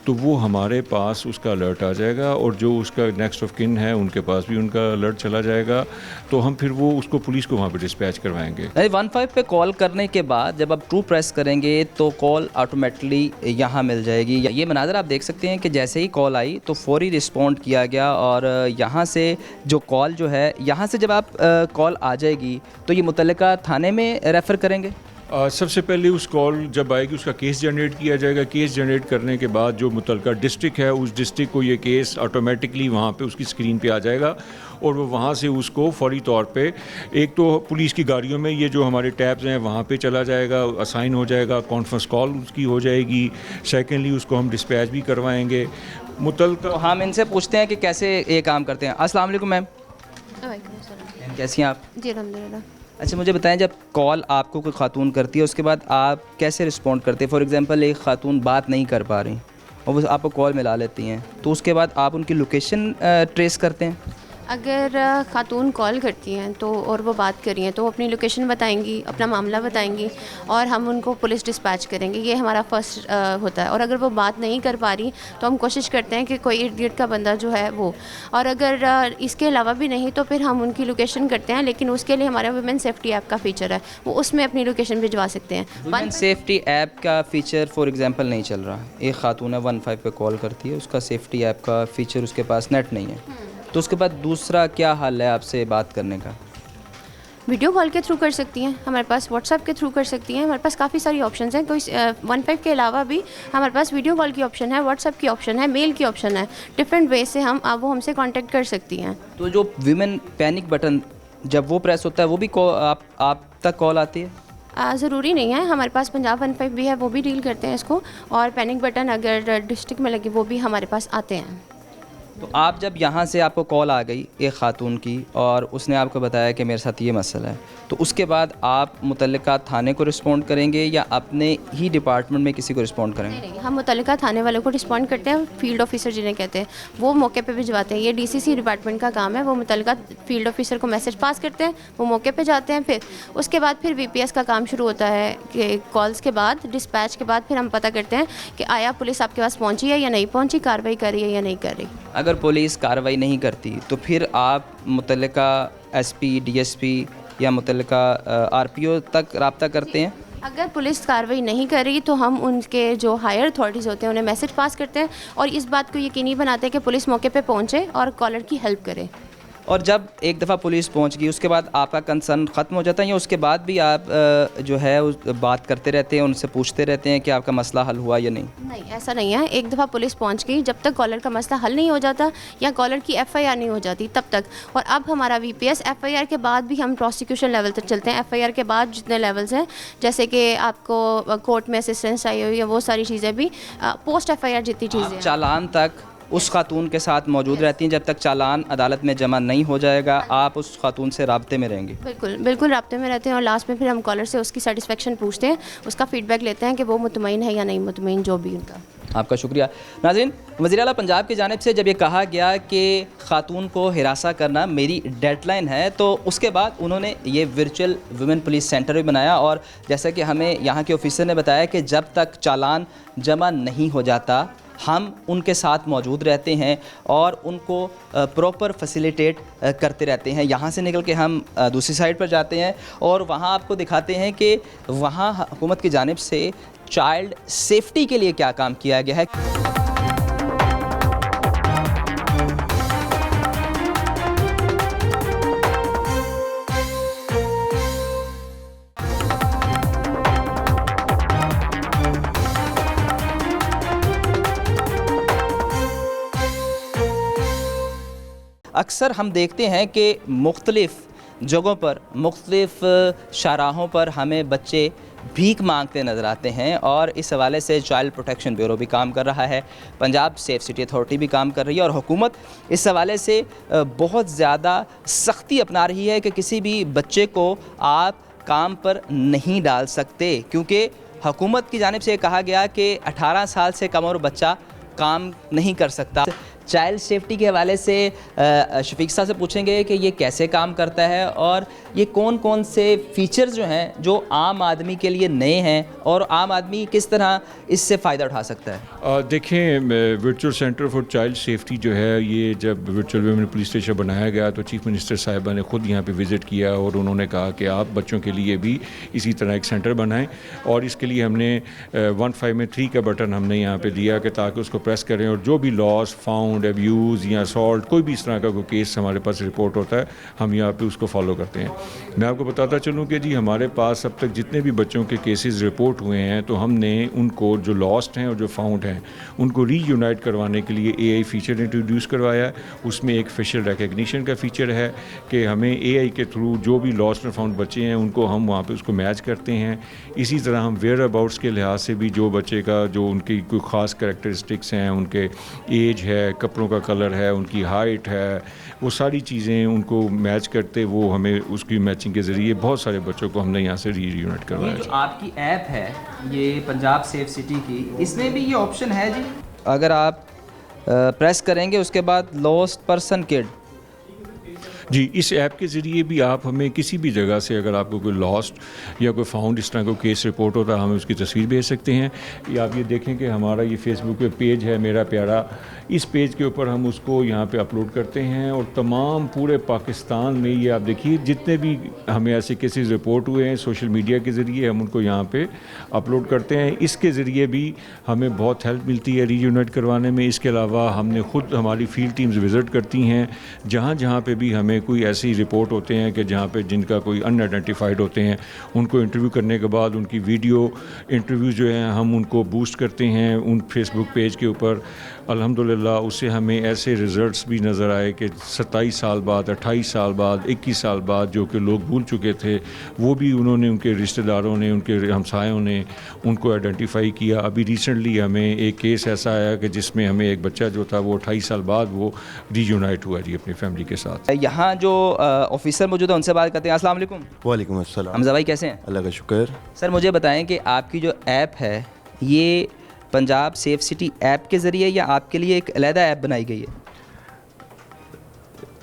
Speaker 2: तो वो हमारे पास उसका अलर्ट आ जाएगा और जो उसका नेक्स्ट ऑफ किन है उनके पास भी उनका अलर्ट चला जाएगा, तो हम फिर वो उसको पुलिस को वहाँ पे डिस्पैच करवाएंगे।
Speaker 1: 15 पे कॉल करने के बाद जब आप ट्रू प्रेस करेंगे तो कॉल ऑटोमेटिकली यहाँ मिल जाएगी। ये मनाजर आप देख सकते हैं कि जैसे ही कॉल आई तो फौरी रिस्पॉन्ड किया गया और यहाँ से जो कॉल जो है यहाँ से जब आप कॉल आ जाएगी तो ये मुतल्लिका थाने में रेफ़र करेंगे?
Speaker 2: सबसे पहले उस कॉल जब आएगी उसका केस जनरेट किया जाएगा। केस जनरेट करने के बाद जो मुतल्लिका डिस्ट्रिक्ट है उस डिस्ट्रिक्ट को ये केस ऑटोमेटिकली वहाँ पे उसकी स्क्रीन पे आ जाएगा और वो वहाँ से उसको फौरी तौर पे एक तो पुलिस की गाड़ियों में ये जो हमारे टैब्स हैं वहाँ पे चला जाएगा, असाइन हो जाएगा, कॉन्फ्रेंस कॉल उसकी हो जाएगी। सेकेंडली उसको हम डिस्पैच भी करवाएँगे मुतल्लिका।
Speaker 1: तो हम इनसे पूछते हैं कि कैसे ये काम करते हैं। अस्सलाम वालेकुम मैम। कैसी हैं आप?
Speaker 8: जी अल्हम्दुलिल्लाह।
Speaker 1: अच्छा, मुझे बताएं, जब कॉल आपको कोई खातून करती है उसके बाद आप कैसे रिस्पॉन्ड करते हैं? फॉर एग्जांपल एक खातून बात नहीं कर पा रही और वो आपको कॉल मिला लेती हैं, तो उसके बाद आप उनकी लोकेशन ट्रेस करते हैं?
Speaker 8: अगर खातून कॉल करती हैं तो और वो बात कर रही हैं तो वो अपनी लोकेशन बताएंगी, अपना मामला बताएंगी और हम उनको पुलिस डिस्पैच करेंगे। ये हमारा फर्स्ट होता है। और अगर वो बात नहीं कर पा रही तो हम कोशिश करते हैं कि कोई इर्द गिर्द का बंदा जो है वो, और अगर इसके अलावा भी नहीं तो फिर हम उनकी लोकेशन करते हैं, लेकिन उसके लिए हमारा वुमेन सेफ्टी ऐप का फ़ीचर है, वो उसमें अपनी लोकेशन भिजवा सकते हैं।
Speaker 1: वुमेन सेफ्टी ऐप का फ़ीचर फॉर एग्जांपल नहीं चल रहा, एक खातून है 15 पे कॉल करती है, उसका सेफ्टी ऐप का फ़ीचर उसके पास नेट नहीं है, तो उसके बाद दूसरा क्या हल है आपसे बात करने का?
Speaker 8: वीडियो कॉल के थ्रू कर सकती हैं, हमारे पास व्हाट्सएप के थ्रू कर सकती हैं, हमारे पास काफ़ी सारी ऑप्शंस हैं। कोई 15 के अलावा भी हमारे पास वीडियो कॉल की ऑप्शन है, व्हाट्सएप की ऑप्शन है, मेल की ऑप्शन है। डिफरेंट वे से वो हमसे कांटेक्ट कर सकती हैं।
Speaker 1: तो जो वीमेन पैनिक बटन जब वो प्रेस होता है वो भी आप तक कॉल आती है?
Speaker 8: ज़रूरी नहीं है, हमारे पास पंजाब 15 भी है, वो भी डील करते हैं इसको। और पैनिक बटन अगर डिस्ट्रिक्ट में लगे वो भी हमारे पास आते हैं।
Speaker 1: तो आप जब यहाँ से आपको कॉल आ गई एक खातून की और उसने आपको बताया कि मेरे साथ ये मसला है, तो उसके बाद आप मुतल्लिका थाने को रिस्पॉन्ड करेंगे या अपने ही डिपार्टमेंट में किसी को रिस्पॉन्ड करेंगे?
Speaker 8: नहीं, हम मुतल्लिका थाने वालों को रिस्पॉन्ड करते हैं, फील्ड ऑफिसर जिन्हें कहते हैं, वो मौके पे भिजवाते हैं। ये डीसीसी डिपार्टमेंट का काम है, वो मुतल्लिका फील्ड ऑफिसर को मैसेज पास करते हैं, वो मौके पे जाते हैं। फिर उसके बाद फिर वीपीएस का काम शुरू होता है कि कॉल्स के बाद, डिस्पैच के बाद फिर हम पता करते हैं कि आया पुलिस आपके पास पहुँची है या नहीं पहुँची, कार्रवाई कर रही है या नहीं कर रही।
Speaker 1: अगर पुलिस कार्रवाई नहीं करती तो फिर आप मुतल्लिका एसपी, डीएसपी या मुतल्लिका आरपीओ तक रब्ता करते हैं?
Speaker 8: अगर पुलिस कार्रवाई नहीं कर रही तो हम उनके जो हायर अथॉरिटीज़ होते हैं उन्हें मैसेज पास करते हैं और इस बात को यकीनी बनाते हैं कि पुलिस मौके पे पहुंचे और कॉलर की हेल्प करे।
Speaker 1: और जब एक दफ़ा पुलिस पहुंच गई उसके बाद आपका कंसर्न ख़त्म हो जाता है या उसके बाद भी आप जो है उस बात करते रहते हैं, उनसे पूछते रहते हैं कि आपका मसला हल हुआ या नहीं?
Speaker 8: नहीं, ऐसा नहीं है। एक दफ़ा पुलिस पहुंच गई, जब तक कॉलर का मसला हल नहीं हो जाता या कॉलर की एफआईआर नहीं हो जाती तब तक। और अब हमारा वीपीएस एफआईआर के बाद भी हम प्रोसिक्यूशन लेवल तक चलते हैं। एफआईआर के बाद जितने लेवल्स हैं, जैसे कि आपको कोर्ट में असिस्टेंस चाहिए हुई है, वो सारी चीज़ें भी पोस्ट एफआईआर जितनी चीज़ें।
Speaker 1: चालान तक उस खातून के साथ मौजूद रहती हैं जब तक चालान अदालत में जमा नहीं हो जाएगा, आप उस खातून से राब्ते में रहेंगे?
Speaker 8: बिल्कुल बिल्कुल राब्ते में रहते हैं और लास्ट में फिर हम कॉलर से उसकी सेटिस्फेक्शन पूछते हैं, उसका फीडबैक लेते हैं कि वो मुतमईन है या नहीं मुतमईन, जो भी उनका।
Speaker 1: आपका शुक्रिया। नाज़रीन, वज़ीर आला पंजाब की जानिब से जब ये कहा गया कि खातून को हिरासा करना मेरी डेडलाइन है, तो उसके बाद उन्होंने ये वर्चुअल वुमेन पुलिस सेंटर भी बनाया। और जैसा कि हमें यहाँ के ऑफिसर ने बताया कि जब तक चालान जमा नहीं हो जाता हम उनके साथ मौजूद रहते हैं और उनको प्रॉपर फैसिलिटेट करते रहते हैं। यहाँ से निकल के हम दूसरी साइड पर जाते हैं और वहाँ आपको दिखाते हैं कि वहाँ हुकूमत की जानिब से चाइल्ड सेफ्टी के लिए क्या काम किया गया है। अक्सर हम देखते हैं कि मुख्तलिफ़ जगहों पर, मुख्तलिफ़ शाहराहों पर हमें बच्चे भीख मांगते नज़र आते हैं और इस हवाले से चाइल्ड प्रोटेक्शन ब्यूरो भी काम कर रहा है, पंजाब सेफ सिटी अथॉरिटी भी काम कर रही है और हुकूमत इस हवाले से बहुत ज़्यादा सख्ती अपना रही है कि किसी भी बच्चे को आप काम पर नहीं डाल सकते, क्योंकि हुकूमत की जानिब से कहा गया कि 18 साल से कम उम्र बच्चा काम नहीं कर सकता। चाइल्ड सेफ्टी के हवाले से शफीक साहब से पूछेंगे कि ये कैसे काम करता है और ये कौन कौन से फीचर्स जो हैं जो आम आदमी के लिए नए हैं और आम आदमी किस तरह इससे फ़ायदा उठा सकता है।
Speaker 2: देखें, virtual centre for child safety जो है, ये जब वर्चुअल वुमेन पुलिस स्टेशन बनाया गया तो चीफ मिनिस्टर साहिबा ने ख़ुद यहाँ पे विज़िट किया और उन्होंने कहा कि आप बच्चों के लिए भी इसी तरह एक सेंटर बनाएं और इसके लिए हमने 153 का बटन हमने यहाँ पे दिया कि ताकि उसको प्रेस करें और जो भी लॉस फाउंड, अब्यूज़ या असॉल्ट, कोई भी इस तरह का कोई केस हमारे पास रिपोर्ट होता है, हम यहाँ पे उसको फॉलो करते हैं। मैं आपको बताता चलूँ कि जी हमारे पास अब तक जितने भी बच्चों के केसेस रिपोर्ट हुए हैं तो हमने उनको जो लॉस्ट हैं और जो फाउंड हैं उनको रीयूनाइट करवाने के लिए AI फीचर इंट्रोड्यूस करवाया है। उसमें एक फेशियल रिकग्निशन का फीचर है कि हमें AI के थ्रू जो भी लॉस्ट और फाउंड बच्चे हैं उनको हम वहाँ पे उसको मैच करते हैं। इसी तरह हम वेयर अबाउट्स के लिहाज से भी जो बच्चे का जो उनकी कोई ख़ास करैक्टरिस्टिक्स हैं, उनके एज है, कपड़ों का कलर है, उनकी हाइट है, वो सारी चीज़ें उनको मैच करते, वो हमें उसकी मैचिंग के ज़रिए बहुत सारे बच्चों को हमने यहाँ से रीयूनाइट करवाया।
Speaker 1: जो आपकी ऐप है ये पंजाब सेफ सिटी की, इसमें भी ये ऑप्शन है जी, अगर आप प्रेस करेंगे उसके बाद लॉस्ट पर्सन किड,
Speaker 2: जी इस ऐप के ज़रिए भी आप हमें किसी भी जगह से अगर आपको कोई लॉस्ट या कोई फाउंड इस तरह का केस रिपोर्ट होता है, हमें उसकी तस्वीर भेज सकते हैं। या आप ये देखें कि हमारा ये फेसबुक पे पेज है मेरा प्यारा, इस पेज के ऊपर हम उसको यहाँ पे अपलोड करते हैं और तमाम पूरे पाकिस्तान में ये आप देखिए जितने भी हमें ऐसे केसेस रिपोर्ट हुए हैं सोशल मीडिया के ज़रिए हम उनको यहाँ पे अपलोड करते हैं। इसके ज़रिए भी हमें बहुत हेल्प मिलती है रीयूनाइट करवाने में। इसके अलावा हमने ख़ुद हमारी फील्ड टीम्स विज़िट करती हैं, जहाँ जहाँ पे भी हमें कोई ऐसी रिपोर्ट होते हैं कि जहाँ पे जिनका कोई अनआइडेंटिफाइड होते हैं, उनको इंटरव्यू करने के बाद उनकी वीडियो इंटरव्यू जो है हम उनको बूस्ट करते हैं उन फेसबुक पेज के ऊपर। अल्हम्दुलिल्लाह उससे हमें ऐसे रिज़ल्ट्स भी नज़र आए कि 27 साल बाद, 28 साल बाद, 21 साल बाद जो कि लोग भूल चुके थे, वो भी उन्होंने, उनके रिश्तेदारों ने, उनके हमसायों ने उनको आइडेंटिफाई किया। अभी रिसेंटली हमें एक केस ऐसा आया कि जिसमें हमें एक बच्चा जो था वो 28 साल बाद वो रीयूनाइट हुआ जी अपनी फैमिली के साथ।
Speaker 1: यहाँ जो ऑफिसर मौजूद है उनसे बात करते हैं। अस्सलाम वालेकुम।
Speaker 9: वालेकुम अस्सलाम।
Speaker 1: हमजा भाई कैसे हैं?
Speaker 9: अल्लाह का शुक्र।
Speaker 1: सर मुझे बताएं कि आपकी जो ऐप है ये पंजाब सेफ सिटी ऐप के ज़रिए या आपके लिए एक अलहदा ऐप बनाई गई है?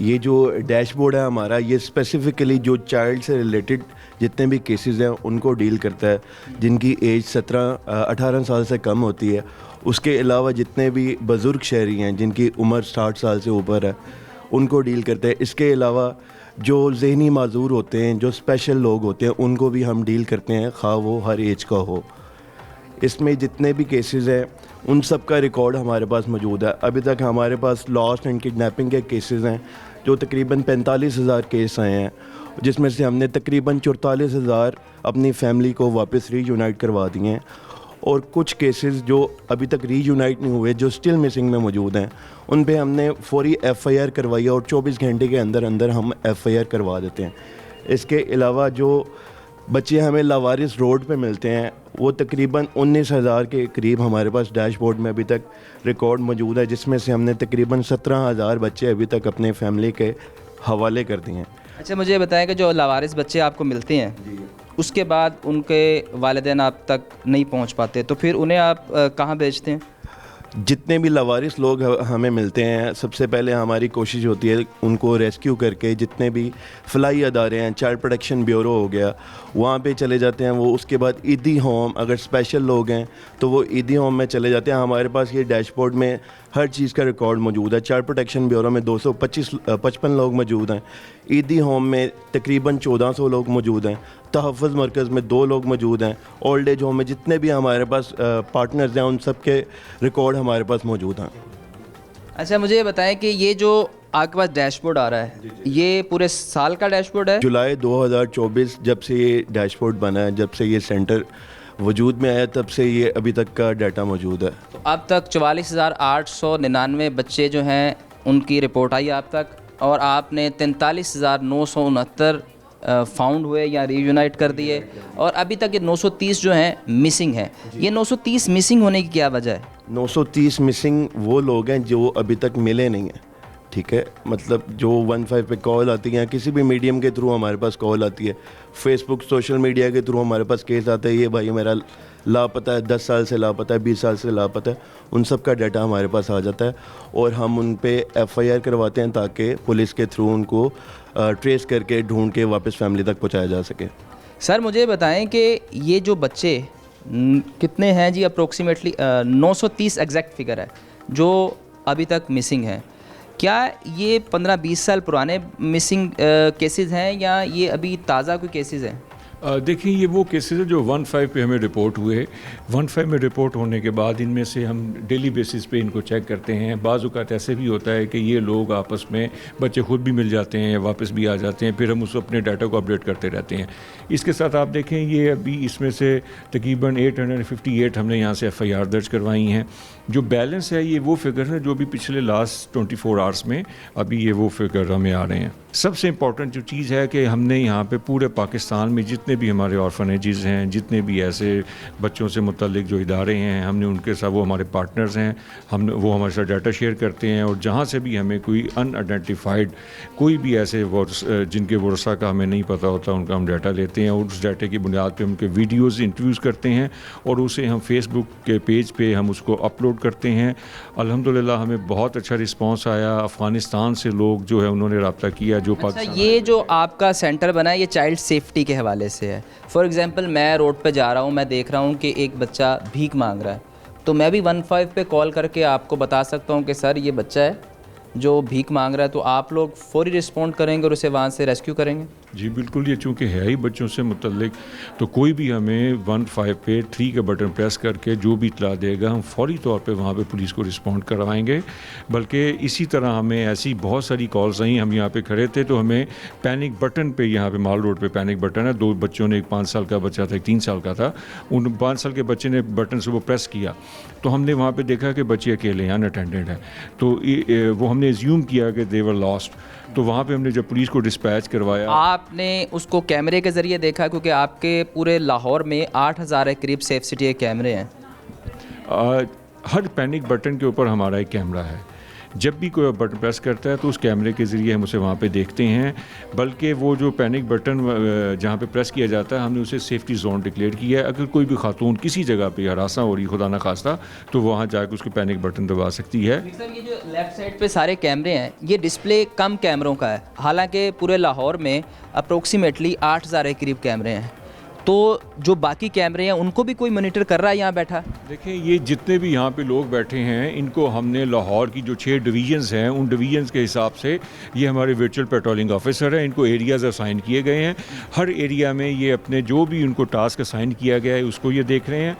Speaker 9: ये जो डैशबोर्ड है हमारा, ये स्पेसिफ़िकली जो चाइल्ड से रिलेटेड जितने भी केसेस हैं उनको डील करता है, जिनकी एज 18 साल से कम होती है। उसके अलावा जितने भी बुज़ुर्ग शहरी हैं जिनकी उम्र 60 साल से ऊपर है, उनको डील करते हैं। इसके अलावा जो ज़हनी माजूर होते हैं, जो स्पेशल लोग होते हैं, उनको भी हम डील करते हैं, खा वो हर एज का हो। इसमें जितने भी केसेस हैं उन सब का रिकॉर्ड हमारे पास मौजूद है। अभी तक हमारे पास लॉस्ट एंड किडनैपिंग के केसेस हैं जो तकरीबन 45,000 केस आए हैं, जिसमें से हमने तकरीबन 44,000 अपनी फैमिली को वापस रीयूनाइट करवा दिए हैं। और कुछ केसेस जो अभी तक रीयूनाइट नहीं हुए, जो स्टिल मिसिंग में मौजूद हैं, उन पे हमने फौरी FIR करवाई है और 24 घंटे के अंदर अंदर हम FIR करवा देते हैं। इसके अलावा जो बच्चे हमें लावारिस रोड पे मिलते हैं वो तकरीबन 19,000 के करीब हमारे पास डैशबोर्ड में अभी तक रिकॉर्ड मौजूद है, जिसमें से हमने तकरीबन 17,000 बच्चे अभी तक अपने फैमिली के हवाले कर दिए हैं।
Speaker 1: अच्छा मुझे बताएं कि जो लावारिस बच्चे आपको मिलते हैं उसके बाद उनके वालिदैन आप तक नहीं पहुंच पाते, तो फिर उन्हें आप कहाँ भेजते हैं?
Speaker 9: जितने भी लावारिस लोग हमें मिलते हैं, सबसे पहले हमारी कोशिश होती है उनको रेस्क्यू करके जितने भी फलाई अदारे हैं, चाइल्ड प्रोटेक्शन ब्यूरो हो गया, वहाँ पे चले जाते हैं वो। उसके बाद ईदी होम, अगर स्पेशल लोग हैं तो वो ईदी होम में चले जाते हैं। हमारे पास ये डैशबोर्ड में हर चीज़ का रिकॉर्ड मौजूद है। चाइल्ड प्रोटेक्शन ब्यूरो में 255 लोग मौजूद हैं, ईदी होम में तकरीबन 1400 लोग मौजूद हैं, तहफ़्फ़ुज़ मरकज़ में 2 लोग मौजूद हैं, ओल्ड एज होम में जितने भी हमारे पास पार्टनर्स हैं उन सब के रिकॉर्ड हमारे पास मौजूद हैं।
Speaker 1: अच्छा मुझे ये बताएं कि ये जो आपके पास डैशबोर्ड आ रहा है ये पूरे साल का डैशबोर्ड है?
Speaker 9: जुलाई 2024 जब से ये डैशबोर्ड बना है, जब से ये सेंटर वजूद में आया, तब से ये अभी तक का डाटा मौजूद है।
Speaker 1: तो अब तक 44,899 बच्चे जो हैं उनकी रिपोर्ट आई आप तक, और आपने 43,969 फाउंड हुए या रीयूनाइट कर दिए, और अभी तक ये 930 जो हैं मिसिंग हैं। ये 930 मिसिंग होने की क्या वजह है?
Speaker 9: 930 मिसिंग वो लोग हैं जो अभी तक मिले नहीं हैं, ठीक है। मतलब जो 15 पे कॉल आती है, किसी भी मीडियम के थ्रू हमारे पास कॉल आती है, फेसबुक सोशल मीडिया के थ्रू हमारे पास केस आता है, ये भाई मेरा लापता है, 10 साल से लापता है, 20 साल से लापता है, उन सब का डाटा हमारे पास आ जाता है और हम उन पे FIR करवाते हैं ताकि पुलिस के थ्रू उनको ट्रेस करके ढूंढ के वापस फैमिली तक पहुंचाया जा सके।
Speaker 1: सर मुझे बताएं कि ये जो बच्चे कितने हैं जी? अप्रोक्सीमेटली 930 एग्जैक्ट फिगर है जो अभी तक मिसिंग हैं। क्या ये 15-20 साल पुराने मिसिंग केसेस हैं या ये अभी ताज़ा कोई केसेस हैं?
Speaker 2: देखिए ये वो केसेस है जो 15 पे हमें रिपोर्ट हुए। 15 में रिपोर्ट होने के बाद इनमें से हम डेली बेसिस पे इनको चेक करते हैं। बाज़ औक़ात ऐसे भी होता है कि ये लोग आपस में बच्चे खुद भी मिल जाते हैं, वापस भी आ जाते हैं, फिर हम उस अपने डाटा को अपडेट करते रहते हैं। इसके साथ आप देखें ये अभी इसमें से तकरीबन 858 हमने यहाँ से FIR दर्ज करवाई हैं। जो बैलेंस है ये वो फिगर है जो भी पिछले लास्ट 24 आवर्स में अभी ये वो फिगर हमें आ रहे हैं। सबसे इम्पॉर्टेंट जो चीज़ है कि हमने यहाँ पे पूरे पाकिस्तान में जितने भी हमारे ऑर्फनेजेस हैं, जितने भी ऐसे बच्चों से मुतल्लिक जो इदारे हैं, हमने उनके साथ, वो हमारे पार्टनर्स हैं, वो हमारे साथ डाटा शेयर करते हैं। और जहाँ से भी हमें कोई अनआइडेंटिफाइड कोई भी ऐसे जिनके वर्सा का हमें नहीं पता होता, उनका हम डाटा लेते हैं और उस डाटा की बुनियाद पर उनके वीडियोज़ इंटरव्यूज़ करते हैं और उसे हम फेसबुक के पेज पे हम उसको अपलोड करते हैं। अल्हम्दुलिल्लाह हमें बहुत अच्छा रिस्पांस आया। अफ़गानिस्तान से लोग जो है उन्होंने रब्ता किया जो
Speaker 1: अच्छा, ये जो आपका सेंटर बना है ये चाइल्ड सेफ्टी के हवाले से है। फॉर एग्जांपल मैं रोड पे जा रहा हूँ, मैं देख रहा हूँ कि एक बच्चा भीख मांग रहा है, तो मैं भी 15 पे कॉल करके आपको बता सकता हूँ कि सर ये बच्चा है जो भीख मांग रहा है, तो आप लोग फौरी रिस्पॉन्ड करेंगे और उसे वहाँ से रेस्क्यू करेंगे?
Speaker 2: जी बिल्कुल, ये चूँकि है ही बच्चों से मुतल्लिक, तो कोई भी हमें 15 पे 3 का बटन प्रेस करके जो भी इतला देगा हम फौरी तौर पे वहाँ पे पुलिस को रिस्पॉन्ड करवाएंगे। बल्कि इसी तरह हमें ऐसी बहुत सारी कॉल्स आई, हम यहाँ पे खड़े थे तो हमें पैनिक बटन पे, यहाँ पे माल रोड पे पैनिक बटन है, 2 बच्चों ने, एक 5 साल का बच्चा था, एक 3 साल का था, उन 5 साल के बच्चे ने बटन से वो प्रेस किया तो हमने वहाँ पे देखा कि बच्चे अकेले हैं, अनअटेंडेड है, तो वो हमने एज्यूम किया कि दे वर लॉस्ट। तो वहाँ पे हमने जब पुलिस को डिस्पैच करवाया,
Speaker 1: आपने उसको कैमरे के ज़रिए देखा, क्योंकि आपके पूरे लाहौर में 8000 के करीब सेफ सिटी के कैमरे हैं।
Speaker 2: हर पैनिक बटन के ऊपर हमारा एक कैमरा है। जब भी कोई बटन प्रेस करता है तो उस कैमरे के ज़रिए हम उसे वहाँ पे देखते हैं। बल्कि वो जो पैनिक बटन जहाँ पे प्रेस किया जाता है, हमने उसे सेफ्टी जोन डिक्लेयर किया है। अगर कोई भी खातून किसी जगह पे हरासा हो रही, खुदा न खास्ता, तो वहाँ जाकर उसके पैनिक बटन दबा सकती है।
Speaker 1: सर, ये जो लेफ़्ट साइड पे सारे कैमरे हैं, ये डिस्प्ले कम कैमरों का है, हालांकि पूरे लाहौर में अप्रोक्सीमेटली 8000 के करीब कैमरे हैं। तो जो बाकी कैमरे हैं उनको भी कोई मॉनिटर कर रहा है यहाँ बैठा?
Speaker 2: देखिए, ये जितने भी यहाँ पे लोग बैठे हैं, इनको हमने लाहौर की जो 6 डिवीजन्स हैं, उन डिवीजन्स के हिसाब से ये हमारे वर्चुअल पेट्रोलिंग ऑफिसर हैं, इनको एरियाज़ असाइन किए गए हैं। हर एरिया में ये अपने जो भी उनको टास्क असाइन किया गया है उसको ये देख रहे हैं।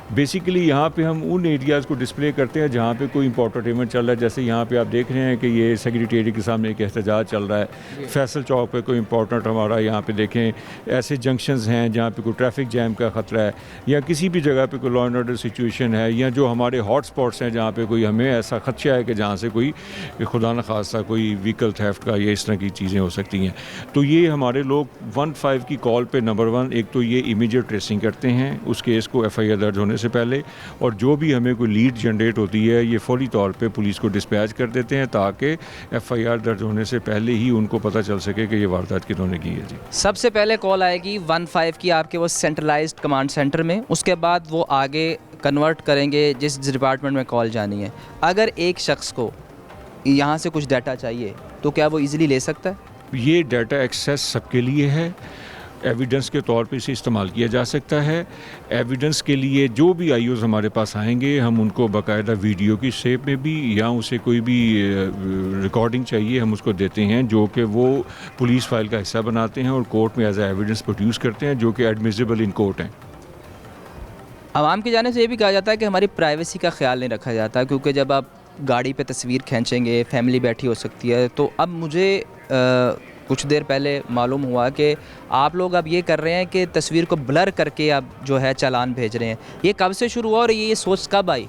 Speaker 2: बेसिकली यहाँ पे हम उन एरियाज़ को डिस्प्ले करते हैं जहाँ पे कोई इंपॉर्टेंट इवेंट चल रहा है। जैसे यहाँ पे आप देख रहे हैं कि ये सेक्रेटेरिएट के सामने एक एहतजाज चल रहा है, फैसल चौक पे कोई इंपॉर्टेंट हमारा यहाँ पे देखें ऐसे जंक्शंस हैं जहाँ पे कोई ट्रैफिक जैम का ख़तरा है, या किसी भी जगह पे कोई लॉ एंड ऑर्डर सिचुएशन है, या जो हमारे हॉट स्पॉट्स हैं जहाँ पे कोई हमें ऐसा खदशा है कि जहाँ से कोई खुदा न खास्ता कोई व्हीकल थेफ्ट का या इस तरह की चीज़ें हो सकती हैं। तो ये हमारे लोग 15 की कॉल पे नंबर 1 एक तो ये इमीडिएट ट्रेसिंग करते हैं उस केस को FIR दर्ज होने से पहले, और जो भी हमें कोई लीड जनरेट होती है ये फौरी तौर पे पुलिस को डिस्पैच कर देते हैं ताकि FIR दर्ज होने से पहले ही उनको पता चल सके कि ये वारदात किन्होंने की है। जी,
Speaker 1: सबसे पहले कॉल आएगी 15 की आपके वो सेंट्रलाइज्ड कमांड सेंटर में, उसके बाद वो आगे कन्वर्ट करेंगे जिस डिपार्टमेंट में कॉल जानी है। अगर एक शख्स को यहाँ से कुछ डाटा चाहिए तो क्या वो इजीली ले सकता है?
Speaker 2: ये डाटा एक्सेस सबके लिए है, एविडेंस के तौर पे इसे इस्तेमाल किया जा सकता है। एविडेंस के लिए जो भी IOs हमारे पास आएंगे हम उनको बाकायदा वीडियो की शेप में भी या उसे कोई भी रिकॉर्डिंग चाहिए हम उसको देते हैं, जो कि वो पुलिस फाइल का हिस्सा बनाते हैं और कोर्ट में एज ए एविडेंस प्रोड्यूस करते हैं, जो कि एडमिसिबल इन कोर्ट हैं।
Speaker 1: आवाम की जाने से ये भी कहा जाता है कि हमारी प्राइवेसी का ख्याल नहीं रखा जाता, क्योंकि जब आप गाड़ी पे तस्वीर खींचेंगे, फैमिली बैठी हो सकती है। तो अब मुझे कुछ देर पहले मालूम हुआ कि आप लोग अब ये कर रहे हैं कि तस्वीर को ब्लर करके अब जो है चालान भेज रहे हैं। ये कब से शुरू हुआ और ये सोच कब आई?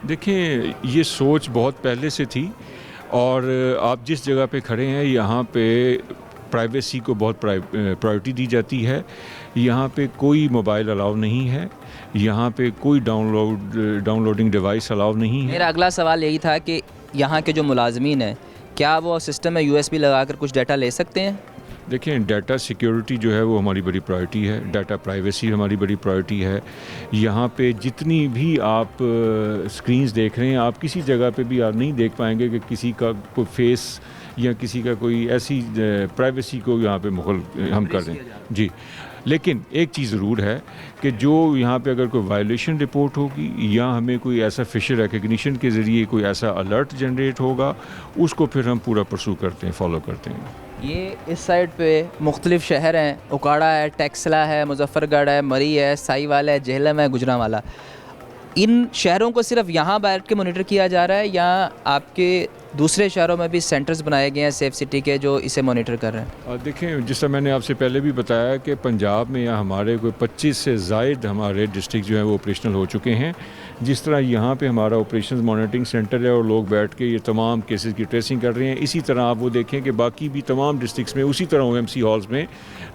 Speaker 2: देखिए, ये सोच बहुत पहले से थी, और आप जिस जगह पे खड़े हैं यहाँ पे प्राइवेसी को बहुत प्रायोरिटी दी जाती है। यहाँ पे कोई मोबाइल अलाउ नहीं है, यहाँ पे कोई डाउनलोडिंग डिवाइस अलाउ नहीं है।
Speaker 1: मेरा अगला सवाल यही था कि यहाँ के जो मुलाजमीन हैं, क्या वो सिस्टम में USB लगाकर कुछ डाटा ले सकते हैं?
Speaker 2: देखिए, डाटा सिक्योरिटी जो है वो हमारी बड़ी प्रायोरिटी है, डाटा प्राइवेसी हमारी बड़ी प्रायोरिटी है। यहाँ पे जितनी भी आप स्क्रीन्स देख रहे हैं, आप किसी जगह पे भी आप नहीं देख पाएंगे कि किसी का कोई फेस या किसी का कोई ऐसी प्राइवेसी को यहाँ पे मुगल हम कर रहे हैं। जी, लेकिन एक चीज़ ज़रूर है कि जो यहाँ पे अगर कोई वायलेशन रिपोर्ट होगी या हमें कोई ऐसा फेशियल रिकग्निशन के ज़रिए कोई ऐसा अलर्ट जनरेट होगा, उसको फिर हम पूरा परसू करते हैं, फॉलो करते हैं।
Speaker 1: ये इस साइड पे मुख्तलिफ शहर हैं, उकाड़ा है, टेक्सला है, मुजफ्फरगढ़ है, मरी है, साहिवाल है, जेहलम है, गुजरांवाला। इन शहरों को सिर्फ यहाँ बैठ के मॉनिटर किया जा रहा है या आपके दूसरे शहरों में भी सेंटर्स बनाए गए हैं सेफ सिटी के जो इसे मॉनिटर कर रहे हैं?
Speaker 2: देखें, जिस तरह मैंने आपसे पहले भी बताया कि पंजाब में या हमारे कोई 25 से ज़ायद हमारे डिस्ट्रिक्ट जो हैं वो ऑपरेशनल हो चुके हैं। जिस तरह यहाँ पे हमारा ऑपरेशंस मॉनिटरिंग सेंटर है और लोग बैठ के ये तमाम केसेस की ट्रेसिंग कर रहे हैं, इसी तरह आप वो देखें कि बाकी भी तमाम डिस्ट्रिक्ट्स में उसी तरह OMC हॉल्स में